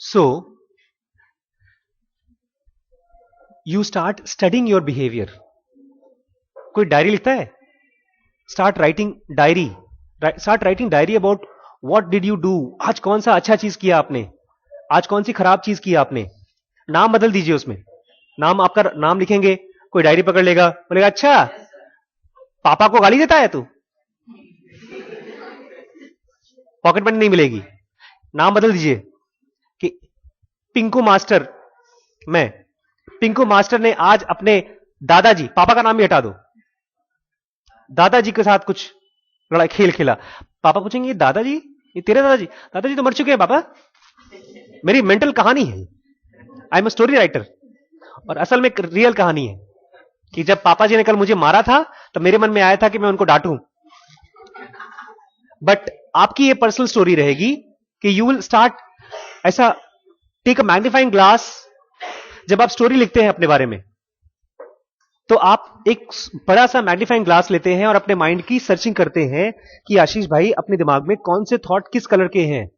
So you start studying your behaviour. कोई डायरी लिखता है? Start writing diary, start writing diary about what did you do. आज कौन सा अच्छा चीज किया आपने, आज कौन सी खराब चीज किया आपने। नाम बदल दीजिए उसमें, नाम आपका नाम लिखेंगे, कोई डायरी पकड़ लेगा, बोलेगा अच्छा पापा को गाली देता है तू, पॉकेट मनी नहीं मिलेगी। नाम बदल दीजिए कि पिंकू मास्टर, मैं पिंकू मास्टर ने आज अपने दादाजी, पापा का नाम भी हटा दो, दादाजी के साथ कुछ लड़ाई खेल खेला। पापा पूछेंगे दादाजी, ये तेरे दादाजी? दादाजी तो मर चुके हैं पापा, मेरी मेंटल कहानी है, I am a story writer. और असल में रियल कहानी है कि जब पापा जी ने कल मुझे मारा था तो मेरे मन में आया था कि मैं उनको डांटूं, बट आपकी ये पर्सनल स्टोरी रहेगी कि यू विल स्टार्ट ऐसा, टेक अ मैग्नीफाइंग ग्लास। जब आप स्टोरी लिखते हैं अपने बारे में तो आप एक बड़ा सा मैग्नीफाइंग ग्लास लेते हैं और अपने माइंड की सर्चिंग करते हैं कि आशीष भाई अपने दिमाग में कौन से थॉट किस कलर के हैं,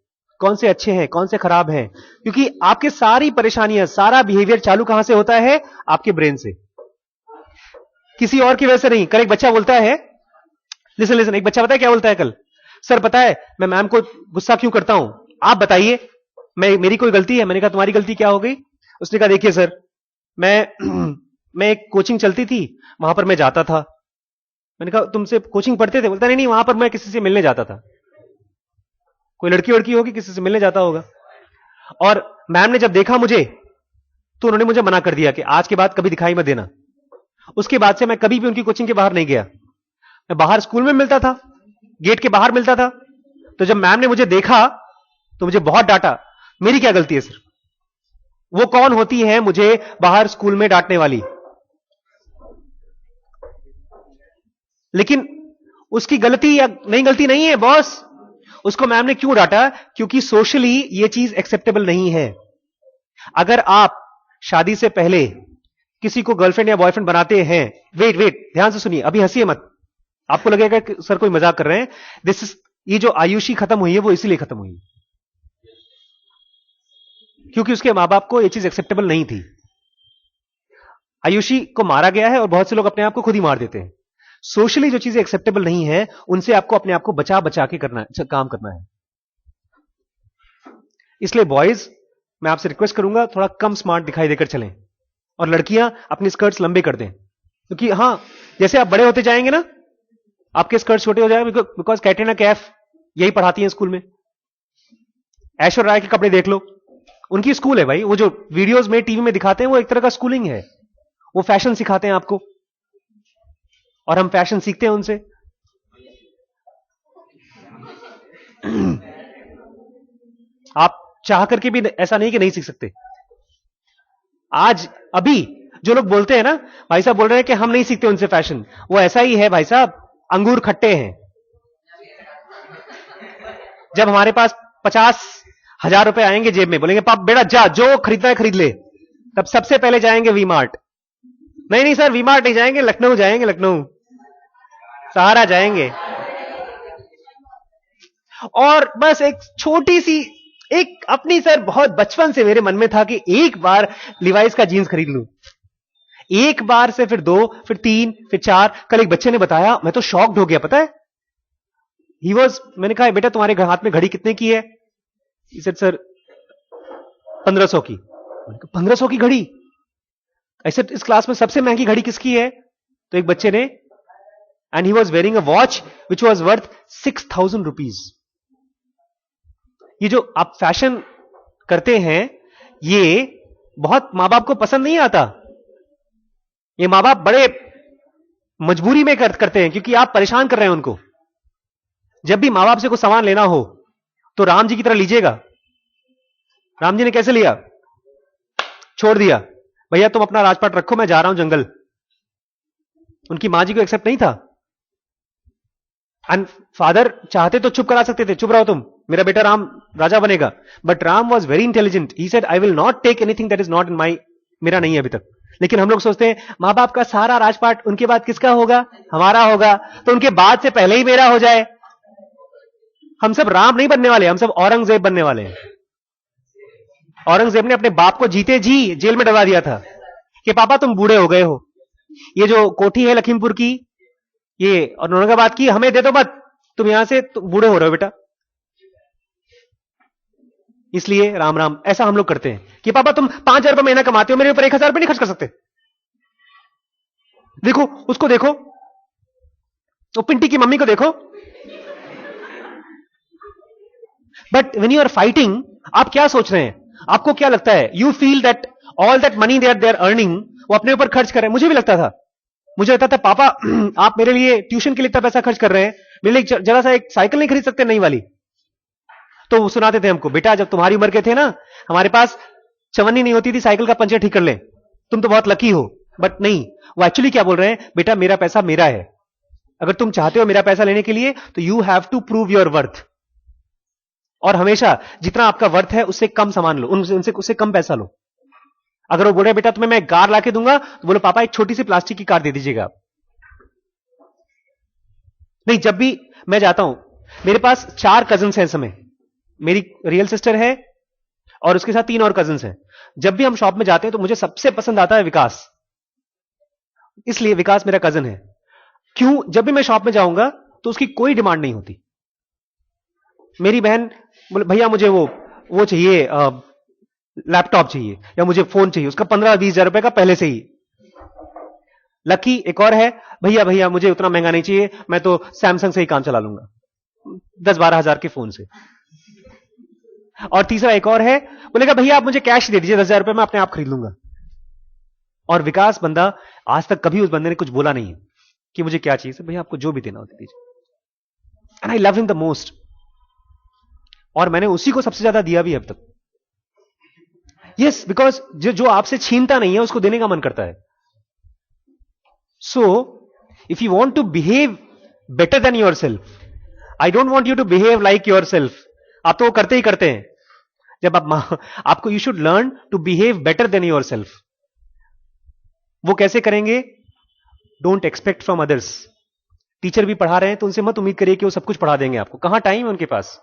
कौन से अच्छे हैं, कौन से खराब हैं, क्योंकि आपके सारी परेशानियां, सारा बिहेवियर चालू कहां से होता है? आपके ब्रेन से, किसी और की वजह से नहीं। कल एक बच्चा बोलता है, लिसन लिसन, एक बच्चा पता है क्या बोलता है कल? सर पता है मैं मैम को गुस्सा क्यों करता हूं, आप बताइए, मेरी कोई गलती है? मैंने कहा तुम्हारी गलती क्या हो गई? उसने कहा देखिए सर, मैं एक कोचिंग चलती थी, वहां पर मैं जाता था। मैंने कहा तुमसे कोचिंग पढ़ते थे? बोलता नहीं नहीं, वहां पर मैं किसी से मिलने जाता था। कोई लड़की वड़की होगी, किसी से मिलने जाता होगा, और मैम ने जब देखा मुझे तो उन्होंने मुझे मना कर दिया कि आज के बाद कभी दिखाई मत देना। उसके बाद से मैं कभी भी उनकी कोचिंग के बाहर नहीं गया। मैं बाहर स्कूल में मिलता था, गेट के बाहर मिलता था। तो जब मैम ने मुझे देखा तो मुझे बहुत डांटा। मेरी क्या गलती है सर? वो कौन होती है मुझे बाहर स्कूल में डांटने वाली? लेकिन उसकी गलती या नहीं, गलती नहीं है बॉस। उसको मैम ने क्यों डांटा? क्योंकि सोशली ये चीज एक्सेप्टेबल नहीं है। अगर आप शादी से पहले किसी को गर्लफ्रेंड या बॉयफ्रेंड बनाते हैं, वेट ध्यान से सुनिए, अभी हंसिए मत, आपको लगेगा कि सर कोई मजाक कर रहे हैं। दिस इज, ये जो आयुषी खत्म हुई है वो इसीलिए खत्म हुई क्योंकि उसके मां बाप को ये चीज एक्सेप्टेबल नहीं थी। आयुषी को मारा गया है और बहुत से लोग अपने आप को खुद ही मार देते हैं। सोशली जो चीजें एक्सेप्टेबल नहीं है उनसे आपको अपने आप को बचा बचा के काम करना है। इसलिए बॉयज, मैं आपसे रिक्वेस्ट करूंगा थोड़ा कम स्मार्ट दिखाई देकर चलें, और लड़कियां अपनी स्कर्ट्स लंबे कर दें, क्योंकि हां जैसे आप बड़े होते जाएंगे ना आपके स्कर्ट छोटे हो जाएंगे, बिकॉज कैटरीना कैफ यही पढ़ाती है स्कूल में। ऐश्वर्या राय के कपड़े देख लो, उनकी स्कूल है भाई। वो जो वीडियोस में टीवी में दिखाते हैं वो एक तरह का स्कूलिंग है, वो फैशन सिखाते हैं आपको और हम फैशन सीखते हैं उनसे। आप चाह करके भी ऐसा नहीं कि नहीं सीख सकते। आज अभी जो लोग बोलते हैं ना, भाई साहब बोल रहे हैं कि हम नहीं सीखते उनसे फैशन, वो ऐसा ही है भाई साहब, अंगूर खट्टे हैं। जब हमारे पास 50,000 रुपए आएंगे जेब में, बोलेंगे पाप बेटा जा जो खरीदना है खरीद ले, तब सबसे पहले जाएंगे वी मार्ट। नहीं सर वी मार्ट नहीं जाएंगे, लखनऊ जाएंगे, लखनऊ सहारा जाएंगे। और बस एक छोटी सी एक अपनी, सर बहुत बचपन से मेरे मन में था कि एक बार लिवाइस का जीन्स खरीद लूं। एक बार से फिर 2, फिर 3, फिर 4। कल एक बच्चे ने बताया, मैं तो शॉक्ड हो गया, पता है ही वॉज, मैंने कहा बेटा तुम्हारे हाथ में घड़ी कितने की है? सर 1500 की। 1500 की घड़ी? ऐसे इस क्लास में सबसे महंगी घड़ी किसकी है? तो एक बच्चे ने, and he was wearing a watch which was worth 6,000 rupees. ये जो आप फैशन करते हैं ये बहुत मां बाप को पसंद नहीं आता। ये मां बाप बड़े मजबूरी में करते हैं क्योंकि आप परेशान कर रहे हैं उनको। जब भी मां बाप से कोई सामान लेना हो तो राम जी की तरह लीजिएगा। राम जी ने कैसे लिया? छोड़ दिया, भैया तुम अपना राजपाट रखो, मैं जा रहा हूं जंगल। उनकी मां जी को एक्सेप्ट नहीं था। एंड फादर चाहते तो चुप करा सकते थे, चुप रहो तुम, मेरा बेटा राम राजा बनेगा। But Ram was very intelligent, he said I will not take anything that is not in my, मेरा नहीं है अभी तक। लेकिन हम लोग सोचते हैं मां बाप का सारा राजपाट उनके बाद किसका होगा? हमारा होगा, तो उनके बाद से पहले ही मेरा हो जाए। हम सब राम नहीं बनने वाले, हम सब औरंगजेब बनने वाले हैं। औरंगजेब ने अपने बाप को जीते जी जेल में डलवा दिया था कि पापा तुम बूढ़े हो गए हो, ये जो कोठी है लखीमपुर की ये और औरंगाबाद की हमें दे दो मत, तुम यहां से बूढ़े हो रहे हो बेटा। इसलिए राम राम ऐसा हम लोग करते हैं कि पापा तुम 5,000 रुपये महीना कमाते हो, मेरे ऊपर 1,000 रुपये नहीं खर्च कर सकते। देखो उसको, देखो वो पिंटी की मम्मी को देखो। But when you are fighting, आप क्या सोच रहे हैं? आपको क्या लगता है? You feel that all that money they are earning वो अपने ऊपर खर्च कर रहे हैं। मुझे भी लगता था, मुझे लगता था पापा आप मेरे लिए ट्यूशन के लिए इतना पैसा खर्च कर रहे हैं, मेरे लिए जरा सा एक साइकिल नहीं खरीद सकते नई वाली? तो वो सुनाते थे हमको, बेटा जब तुम्हारी उम्र के थे ना, हमारे पास चवन्नी नहीं होती थी, साइकिल का पंचर ठीक कर ले, तुम तो बहुत लकी हो, बट नहीं, वो एक्चुअली क्या बोल रहे हैं, बेटा मेरा पैसा मेरा है, अगर तुम चाहते हो मेरा पैसा लेने के लिए तो you have to prove your worth, और हमेशा जितना आपका वर्थ है उससे कम सामान लो, उनसे उससे कम पैसा लो। अगर वो बोल रहे बेटा तुम्हें मैं कार लाके दूंगा, तो बोलो पापा एक छोटी सी प्लास्टिक की कार दे दीजिएगा। नहीं, जब भी मैं जाता हूं, मेरे पास 4 कजिन्स हैं इस समय, मेरी रियल सिस्टर है और उसके साथ 3 और कजिन्स हैं। जब भी हम शॉप में जाते हैं तो मुझे सबसे पसंद आता है विकास, इसलिए विकास मेरा कजिन है। क्यों? जब भी मैं शॉप में जाऊंगा तो उसकी कोई डिमांड नहीं होती। मेरी बहन बोले भैया मुझे वो चाहिए, लैपटॉप चाहिए या मुझे फोन चाहिए, उसका 15-20 हजार रुपए का पहले से ही। लकी एक और है, भैया भैया मुझे उतना महंगा नहीं चाहिए, मैं तो सैमसंग से ही काम चला लूंगा 10-12 हजार के फोन से। और तीसरा एक और है, बोलेगा भैया आप मुझे कैश दे दीजिए 10 हजार रुपए, मैं अपने आप खरीद लूंगा। और विकास बंदा, आज तक कभी उस बंदे ने कुछ बोला नहीं है कि मुझे क्या चाहिए, भैया आपको जो भी देना हो दे दीजिए। And I love him the most, और मैंने उसी को सबसे ज्यादा दिया भी अब तक। यस, बिकॉज जो आपसे छीनता नहीं है उसको देने का मन करता है। So if you want to behave better than your self, I don't want you to behave like your self. आप तो वो करते ही करते हैं। जब आपको, you should learn to behave better than your self. वो कैसे करेंगे? Don't expect from others. Teacher भी पढ़ा रहे हैं तो उनसे मत उम्मीद करिए कि वो सब कुछ पढ़ा देंगे आपको, कहां टाइम है उनके पास।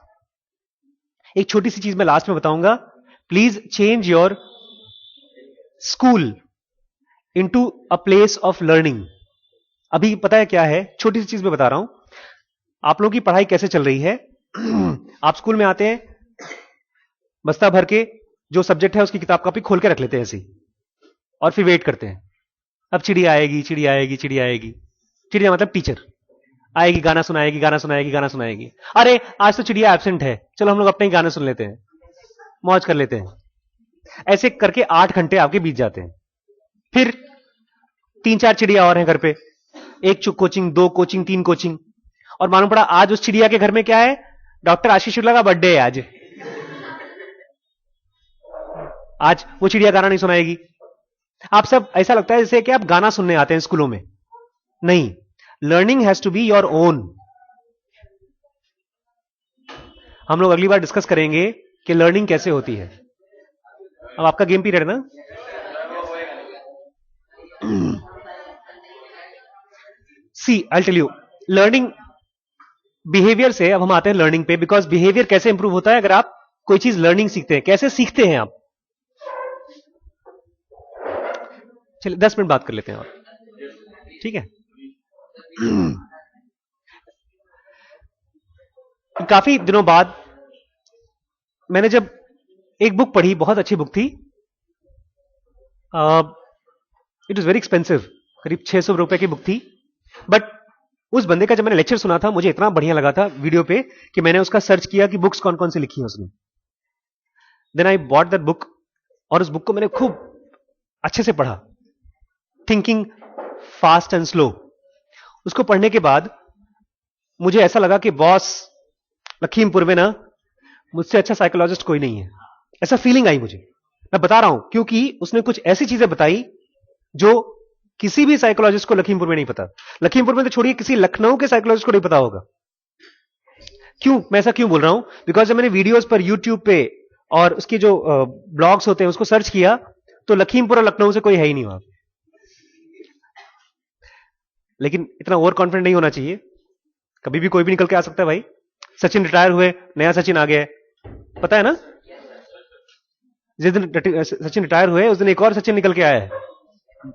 एक छोटी सी चीज मैं लास्ट में बताऊंगा, please change your school into a place of learning. अभी पता है क्या है, छोटी सी चीज मैं बता रहा हूं, आप लोगों की पढ़ाई कैसे चल रही है। आप स्कूल में आते हैं, बस्ता भर के जो सब्जेक्ट है उसकी किताब कॉपी खोल के रख लेते हैं ऐसी, और फिर वेट करते हैं, अब चिड़िया आएगी चिड़िया आएगी चिड़िया आएगी। चिड़िया मतलब टीचर आएगी, गाना सुनाएगी गाना सुनाएगी गाना सुनाएगी। अरे आज तो चिड़िया एब्सेंट है, चलो हम लोग अपने ही गाने सुन लेते हैं, मौज कर लेते हैं। ऐसे करके 8 घंटे आपके बीत जाते हैं। फिर 3-4 चिड़िया और हैं घर पे, 1 कोचिंग, 2 कोचिंग, 3 कोचिंग, और मालूम पड़ा आज उस चिड़िया के घर में क्या है, डॉक्टर आशीष शुक्ला का बर्थडे है आज वो चिड़िया गाना नहीं सुनाएगी। आप सब ऐसा लगता है जैसे कि आप गाना सुनने आते हैं स्कूलों में। नहीं, learning has to be your own. हम लोग अगली बार डिस्कस करेंगे कि लर्निंग कैसे होती है। अब आपका गेम पीरियड है ना। See I tell you, learning behaviour से, अब हम आते हैं लर्निंग पे, बिकॉज बिहेवियर कैसे इंप्रूव होता है अगर आप कोई चीज लर्निंग सीखते हैं। कैसे सीखते हैं आप? चलिए 10 मिनट बात कर लेते हैं और, ठीक है। काफी दिनों बाद मैंने जब एक बुक पढ़ी, बहुत अच्छी बुक थी, इट इज वेरी एक्सपेंसिव, करीब 600 रुपए की बुक थी, बट उस बंदे का जब मैंने लेक्चर सुना था मुझे इतना बढ़िया लगा था वीडियो पे कि मैंने उसका सर्च किया कि बुक्स कौन कौन सी लिखी है उसने। Then I bought that book, और उस बुक को मैंने खूब अच्छे से पढ़ा, थिंकिंग फास्ट एंड स्लो। उसको पढ़ने के बाद मुझे ऐसा लगा कि बॉस, लखीमपुर में ना मुझसे अच्छा साइकोलॉजिस्ट कोई नहीं है, ऐसा फीलिंग आई मुझे। मैं बता रहा हूं क्योंकि उसने कुछ ऐसी चीजें बताई जो किसी भी साइकोलॉजिस्ट को लखीमपुर में नहीं पता। लखीमपुर में तो छोड़िए, किसी लखनऊ के साइकोलॉजिस्ट को नहीं पता होगा। क्यों, मैं ऐसा क्यों बोल रहा हूं? बिकॉज जब मैंने वीडियोस पर यूट्यूब पे और उसके जो ब्लॉग्स होते हैं उसको सर्च किया तो लखीमपुर और लखनऊ से कोई है ही नहीं वहां। लेकिन इतना ओवर कॉन्फिडेंट नहीं होना चाहिए, कभी भी कोई भी निकल के आ सकता है भाई। सचिन रिटायर हुए, नया सचिन आ गया है, पता है ना। जिस दिन सचिन रिटायर हुए उस दिन एक और सचिन निकल के आया है,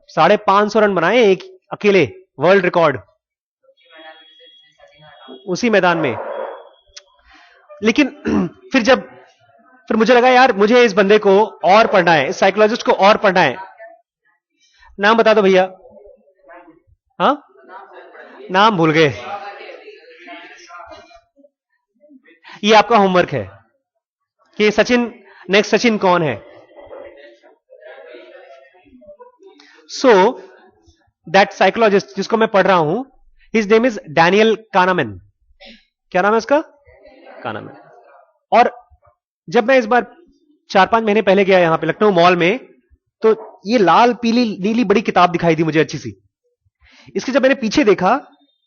550 रन बनाए एक अकेले, वर्ल्ड रिकॉर्ड उसी मैदान में। लेकिन फिर मुझे लगा यार मुझे इस बंदे को और पढ़ना है, इस साइकोलॉजिस्ट को और पढ़ना है। नाम बता दो भैया। हाँ, नाम भूल गए। ये आपका होमवर्क है कि सचिन, नेक्स्ट सचिन कौन है। सो दैट साइकोलॉजिस्ट जिसको मैं पढ़ रहा हूं, हिज नेम इज डैनियल कानामैन। क्या नाम है उसका? कानामैन। और जब मैं इस बार 4-5 महीने पहले गया यहां पे लखनऊ मॉल में, तो ये लाल पीली नीली बड़ी किताब दिखाई दी मुझे अच्छी सी। इसके जब मैंने पीछे देखा,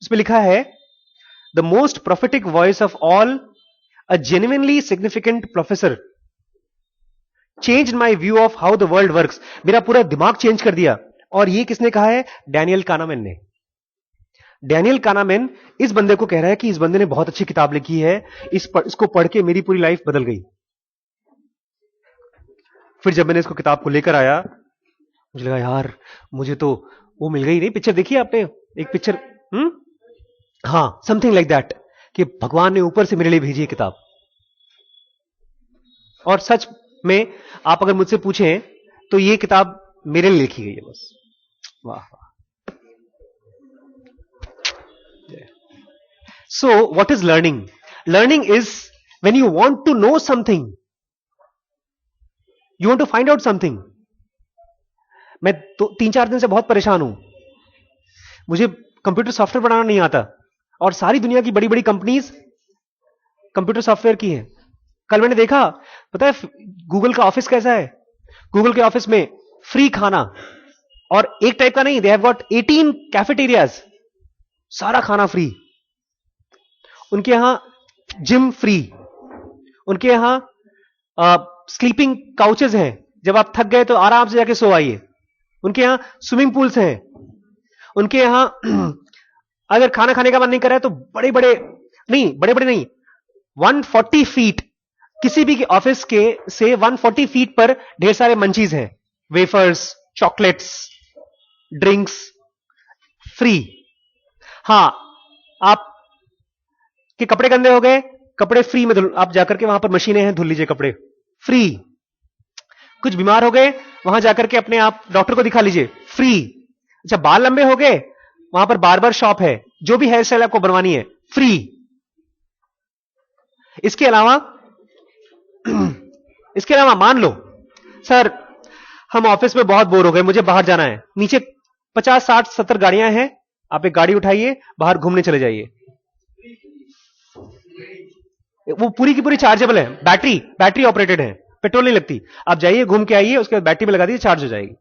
इसमें लिखा है the most prophetic voice of all, a genuinely significant professor change my view of how the world works. मेरा पूरा दिमाग चेंज कर दिया। और ये किसने कहा है? डैनियल कानामैन ने। डैनियल कानामैन इस बंदे को कह रहा है कि इस बंदे ने बहुत अच्छी किताब लिखी है, इसको पढ़ के मेरी पूरी लाइफ बदल गई। फिर जब मैंने इसको किताब को लेकर आया, मुझे लगा यार मुझे तो वो मिल गई नहीं। पिक्चर देखी आपने? एक पिक्चर, हाँ, समथिंग लाइक दैट, कि भगवान ने ऊपर से मेरे लिए भेजी है किताब। और सच में आप अगर मुझसे पूछें तो ये किताब मेरे लिए लिखी गई है बस। वाह वाह। So what is learning? Learning is when you want to know something, you want to find out something. मैं 3-4 दिन से बहुत परेशान हूं। मुझे कंप्यूटर सॉफ्टवेयर बनाना नहीं आता और सारी दुनिया की बड़ी बड़ी कंपनीज कंप्यूटर सॉफ्टवेयर की हैं। कल मैंने देखा, पता है गूगल का ऑफिस कैसा है? गूगल के ऑफिस में फ्री खाना, और एक टाइप का नहीं, दे हैव गॉट 18 कैफेटेरियाज, सारा खाना फ्री। उनके यहां जिम फ्री, उनके यहां स्लीपिंग काउचेज हैं, जब आप थक गए तो आराम से जाके सो आइए। उनके यहां स्विमिंग पूल्स हैं। उनके यहां अगर खाना खाने का मन नहीं कर रहा है तो बड़े बड़े नहीं 140 फीट, किसी भी ऑफिस के से 140 फीट पर ढेर सारे मंचीज हैं, वेफर्स, चॉकलेट्स, ड्रिंक्स फ्री। हां, आप के कपड़े गंदे हो गए, कपड़े फ्री में धुल, आप जाकर के वहां पर मशीनें हैं, धुल लीजिए कपड़े फ्री। कुछ बीमार हो गए, वहां जाकर के अपने आप डॉक्टर को दिखा लीजिए फ्री। अच्छा, बाल लंबे हो गए, वहां पर बार्बर शॉप है, जो भी हेयर स्टाइल आपको बनवानी है फ्री। इसके अलावा मान लो सर हम ऑफिस में बहुत बोर हो गए, मुझे बाहर जाना है, नीचे 50, 60, 70 गाड़ियां हैं, आप एक गाड़ी उठाइए, बाहर घूमने चले जाइए। वो पूरी की पूरी चार्जेबल है, बैटरी ऑपरेटेड है, पेट्रोल नहीं लगती। आप जाइए, घूम के आइए, उसके बाद बैटरी में लगा दीजिए, चार्ज हो जाएगी।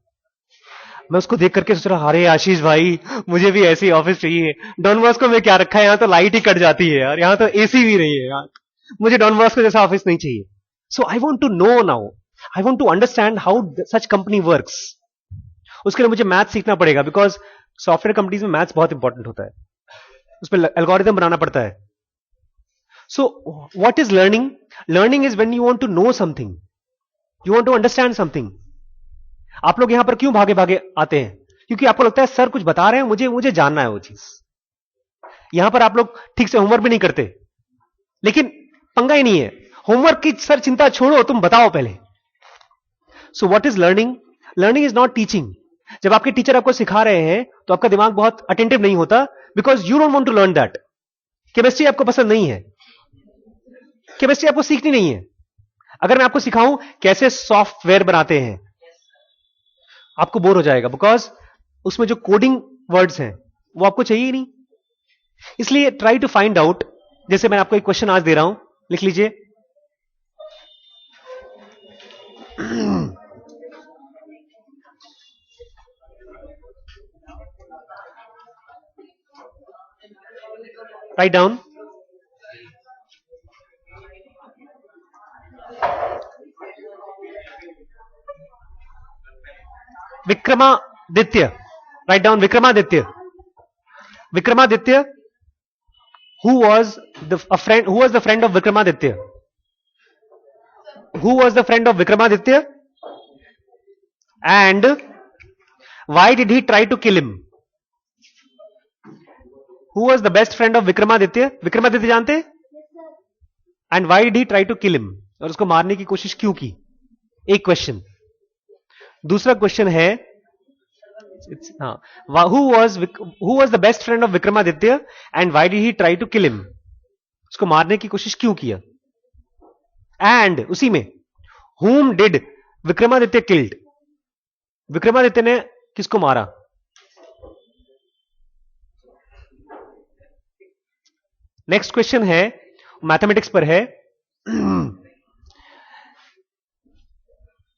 मैं उसको देख करके सोच रहा, अरे आशीष भाई मुझे भी ऐसी ऑफिस चाहिए। डॉन बॉस्को में क्या रखा है, यहां तो लाइट ही कट जाती है यार, यहां तो एसी भी नहीं है यार, मुझे डॉन बॉस्को जैसा ऑफिस नहीं चाहिए। So I want to know now, I want to understand how such company works. उसके लिए मुझे मैथ सीखना पड़ेगा, बिकॉज सॉफ्टवेयर कंपनीज में मैथ्स बहुत इंपॉर्टेंट होता है, उसमें एल्गोरिथम बनाना पड़ता है। So what is learning? Learning is when you want to know something, you want to understand something. आप लोग यहां पर क्यों भागे भागे आते हैं? क्योंकि आपको लगता है सर कुछ बता रहे हैं, मुझे जानना है वो चीज। यहां पर आप लोग ठीक से होमवर्क भी नहीं करते, लेकिन पंगा ही नहीं है, होमवर्क की सर चिंता छोड़ो, तुम बताओ पहले। So what is learning? Learning is not teaching. जब आपके टीचर आपको सिखा रहे हैं तो आपका दिमाग बहुत अटेंटिव नहीं होता, because you don't want to learn that. Chemistry आपको पसंद नहीं है, केमिस्ट्री आपको सीखनी नहीं है। अगर मैं आपको सिखाऊं कैसे सॉफ्टवेयर बनाते हैं, आपको बोर हो जाएगा, बिकॉज उसमें जो कोडिंग वर्ड्स हैं वो आपको चाहिए ही नहीं। इसलिए ट्राई टू फाइंड आउट, जैसे मैं आपको एक क्वेश्चन आज दे रहा हूं, लिख लीजिए। Write down. Vikramaditya, write down Vikramaditya. Vikramaditya, who was the friend of Vikramaditya? Who was the friend of Vikramaditya? And why did he try to kill him? Who was the best friend of Vikramaditya? Vikramaditya जानते? And why did he try to kill him? और उसको मारने की कोशिश क्यों की? एक question. दूसरा क्वेश्चन है, who was the best friend of Vikramaditya and why did he try to kill him? उसको मारने की कोशिश क्यों किया? And उसी में whom did Vikramaditya killed? Vikramaditya ने किसको मारा? नेक्स्ट क्वेश्चन है, मैथमेटिक्स पर है।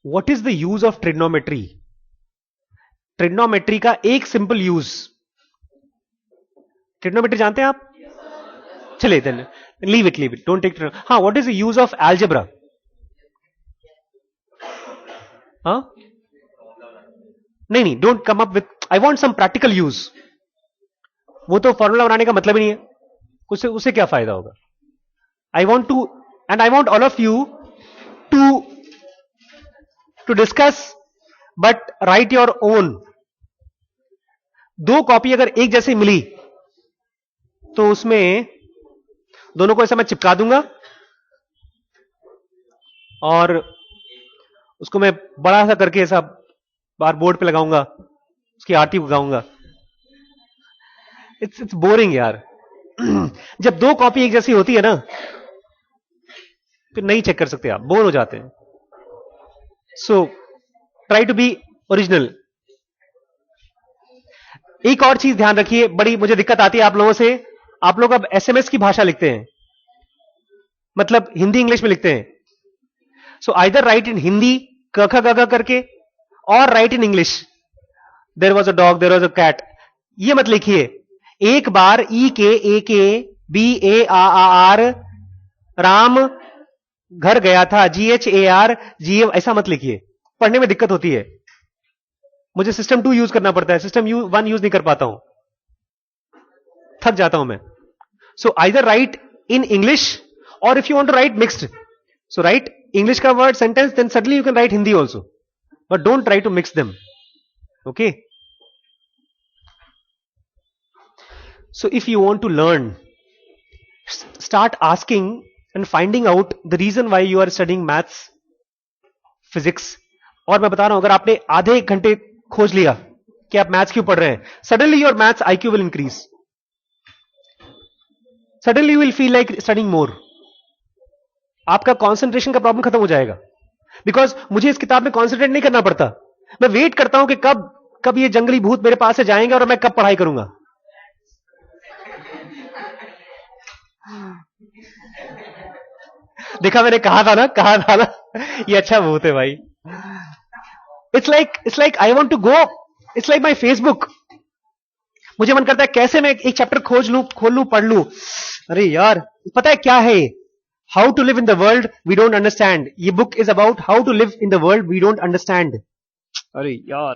What is the use of trigonometry? Trigonometry का एक सिंपल यूज, ट्रिग्नोमेट्री जानते हैं आप? चलिए then leave it don't take. हाँ, what is the use of algebra? हाँ, नहीं, don't come up with, I want some practical use. वो तो फॉर्मूला बनाने का मतलब ही नहीं है, उससे क्या फायदा होगा? I want to, and I want all of you to discuss, but write your own. दो कॉपी अगर एक जैसे मिली तो उसमें दोनों को ऐसा मैं चिपका दूंगा और उसको मैं बड़ा सा करके ऐसा बार बोर्ड पे लगाऊंगा, उसकी आरती गाऊंगा। इट्स बोरिंग यार। जब दो कॉपी एक जैसी होती है ना, फिर नहीं चेक कर सकते, आप बोर हो जाते हैं। So try to be original. एक और चीज ध्यान रखिए, बड़ी मुझे दिक्कत आती है आप लोगों से। आप लोग अब एसएमएस की भाषा लिखते हैं, मतलब हिंदी इंग्लिश में लिखते हैं। So either write in Hindi क ख ग घ करके, और write in English there was a dog, there was a cat. ये मत लिखिए एक बार ई के ए के बी ए आर, राम घर गया था GHAR GA, ऐसा मत लिखिए, पढ़ने में दिक्कत होती है। मुझे सिस्टम 2 यूज करना पड़ता है, सिस्टम 1 यूज नहीं कर पाता हूं, थक जाता हूं मैं। So either write in English, और if you want to write mixed, so write English का word sentence, then suddenly you can write Hindi also, but don't try to mix them. Okay, so if you want to learn, start asking and finding out the reason why you are studying maths, physics। और मैं बता रहा हूं, अगर आपने आधे घंटे खोज लिया कि आप मैथ्स क्यों पढ़ रहे हैं, suddenly your maths IQ will increase, suddenly you will feel like studying more। आपका कंसंट्रेशन का प्रॉब्लम खत्म हो जाएगा, बिकॉज मुझे इस किताब में कॉन्सेंट्रेट नहीं करना पड़ता। मैं वेट करता हूं कि कब ये जंगली भूत मेरे पास से जाएंगे और मैं कब पढ़ाई करूंगा। देखा, मैंने कहा था ना ये अच्छा भूत है भाई। It's like I want to go, it's like my Facebook. मुझे मन करता है कैसे मैं एक चैप्टर खोल लू, पढ़ लू। अरे यार, पता है क्या है? How to live in the world we don't understand. ये book is about how to live in the world we don't understand. अरे यार,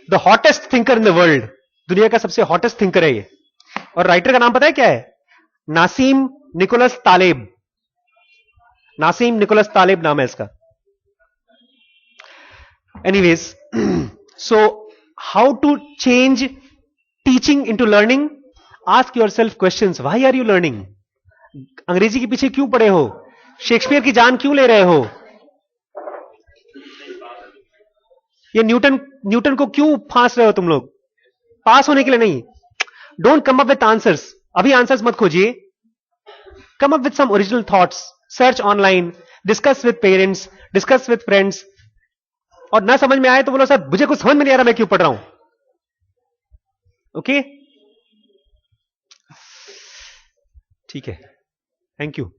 the hottest thinker in the world, दुनिया का सबसे हॉटेस्ट थिंकर है ये। और राइटर का नाम पता है क्या है? नासीम निकोलस तालेब। नासीम निकोलस तालेब नाम है इसका। Anyways, so how to change teaching into learning? Ask your self questions. Why are you learning? अंग्रेजी के पीछे क्यों पड़े हो? शेक्सपियर की जान क्यों ले रहे हो? ये न्यूटन को क्यों फांस रहे हो तुम लोग? पास होने के लिए नहीं। Don't come up with answers. अभी आंसर्स मत खोजिए, come up with some original thoughts, search online, discuss with parents, discuss with friends. और ना समझ में आए तो बोलो सर मुझे कुछ समझ में नहीं आ रहा, मैं क्यों पढ़ रहा हूं। ओके, ठीक है, थैंक यू।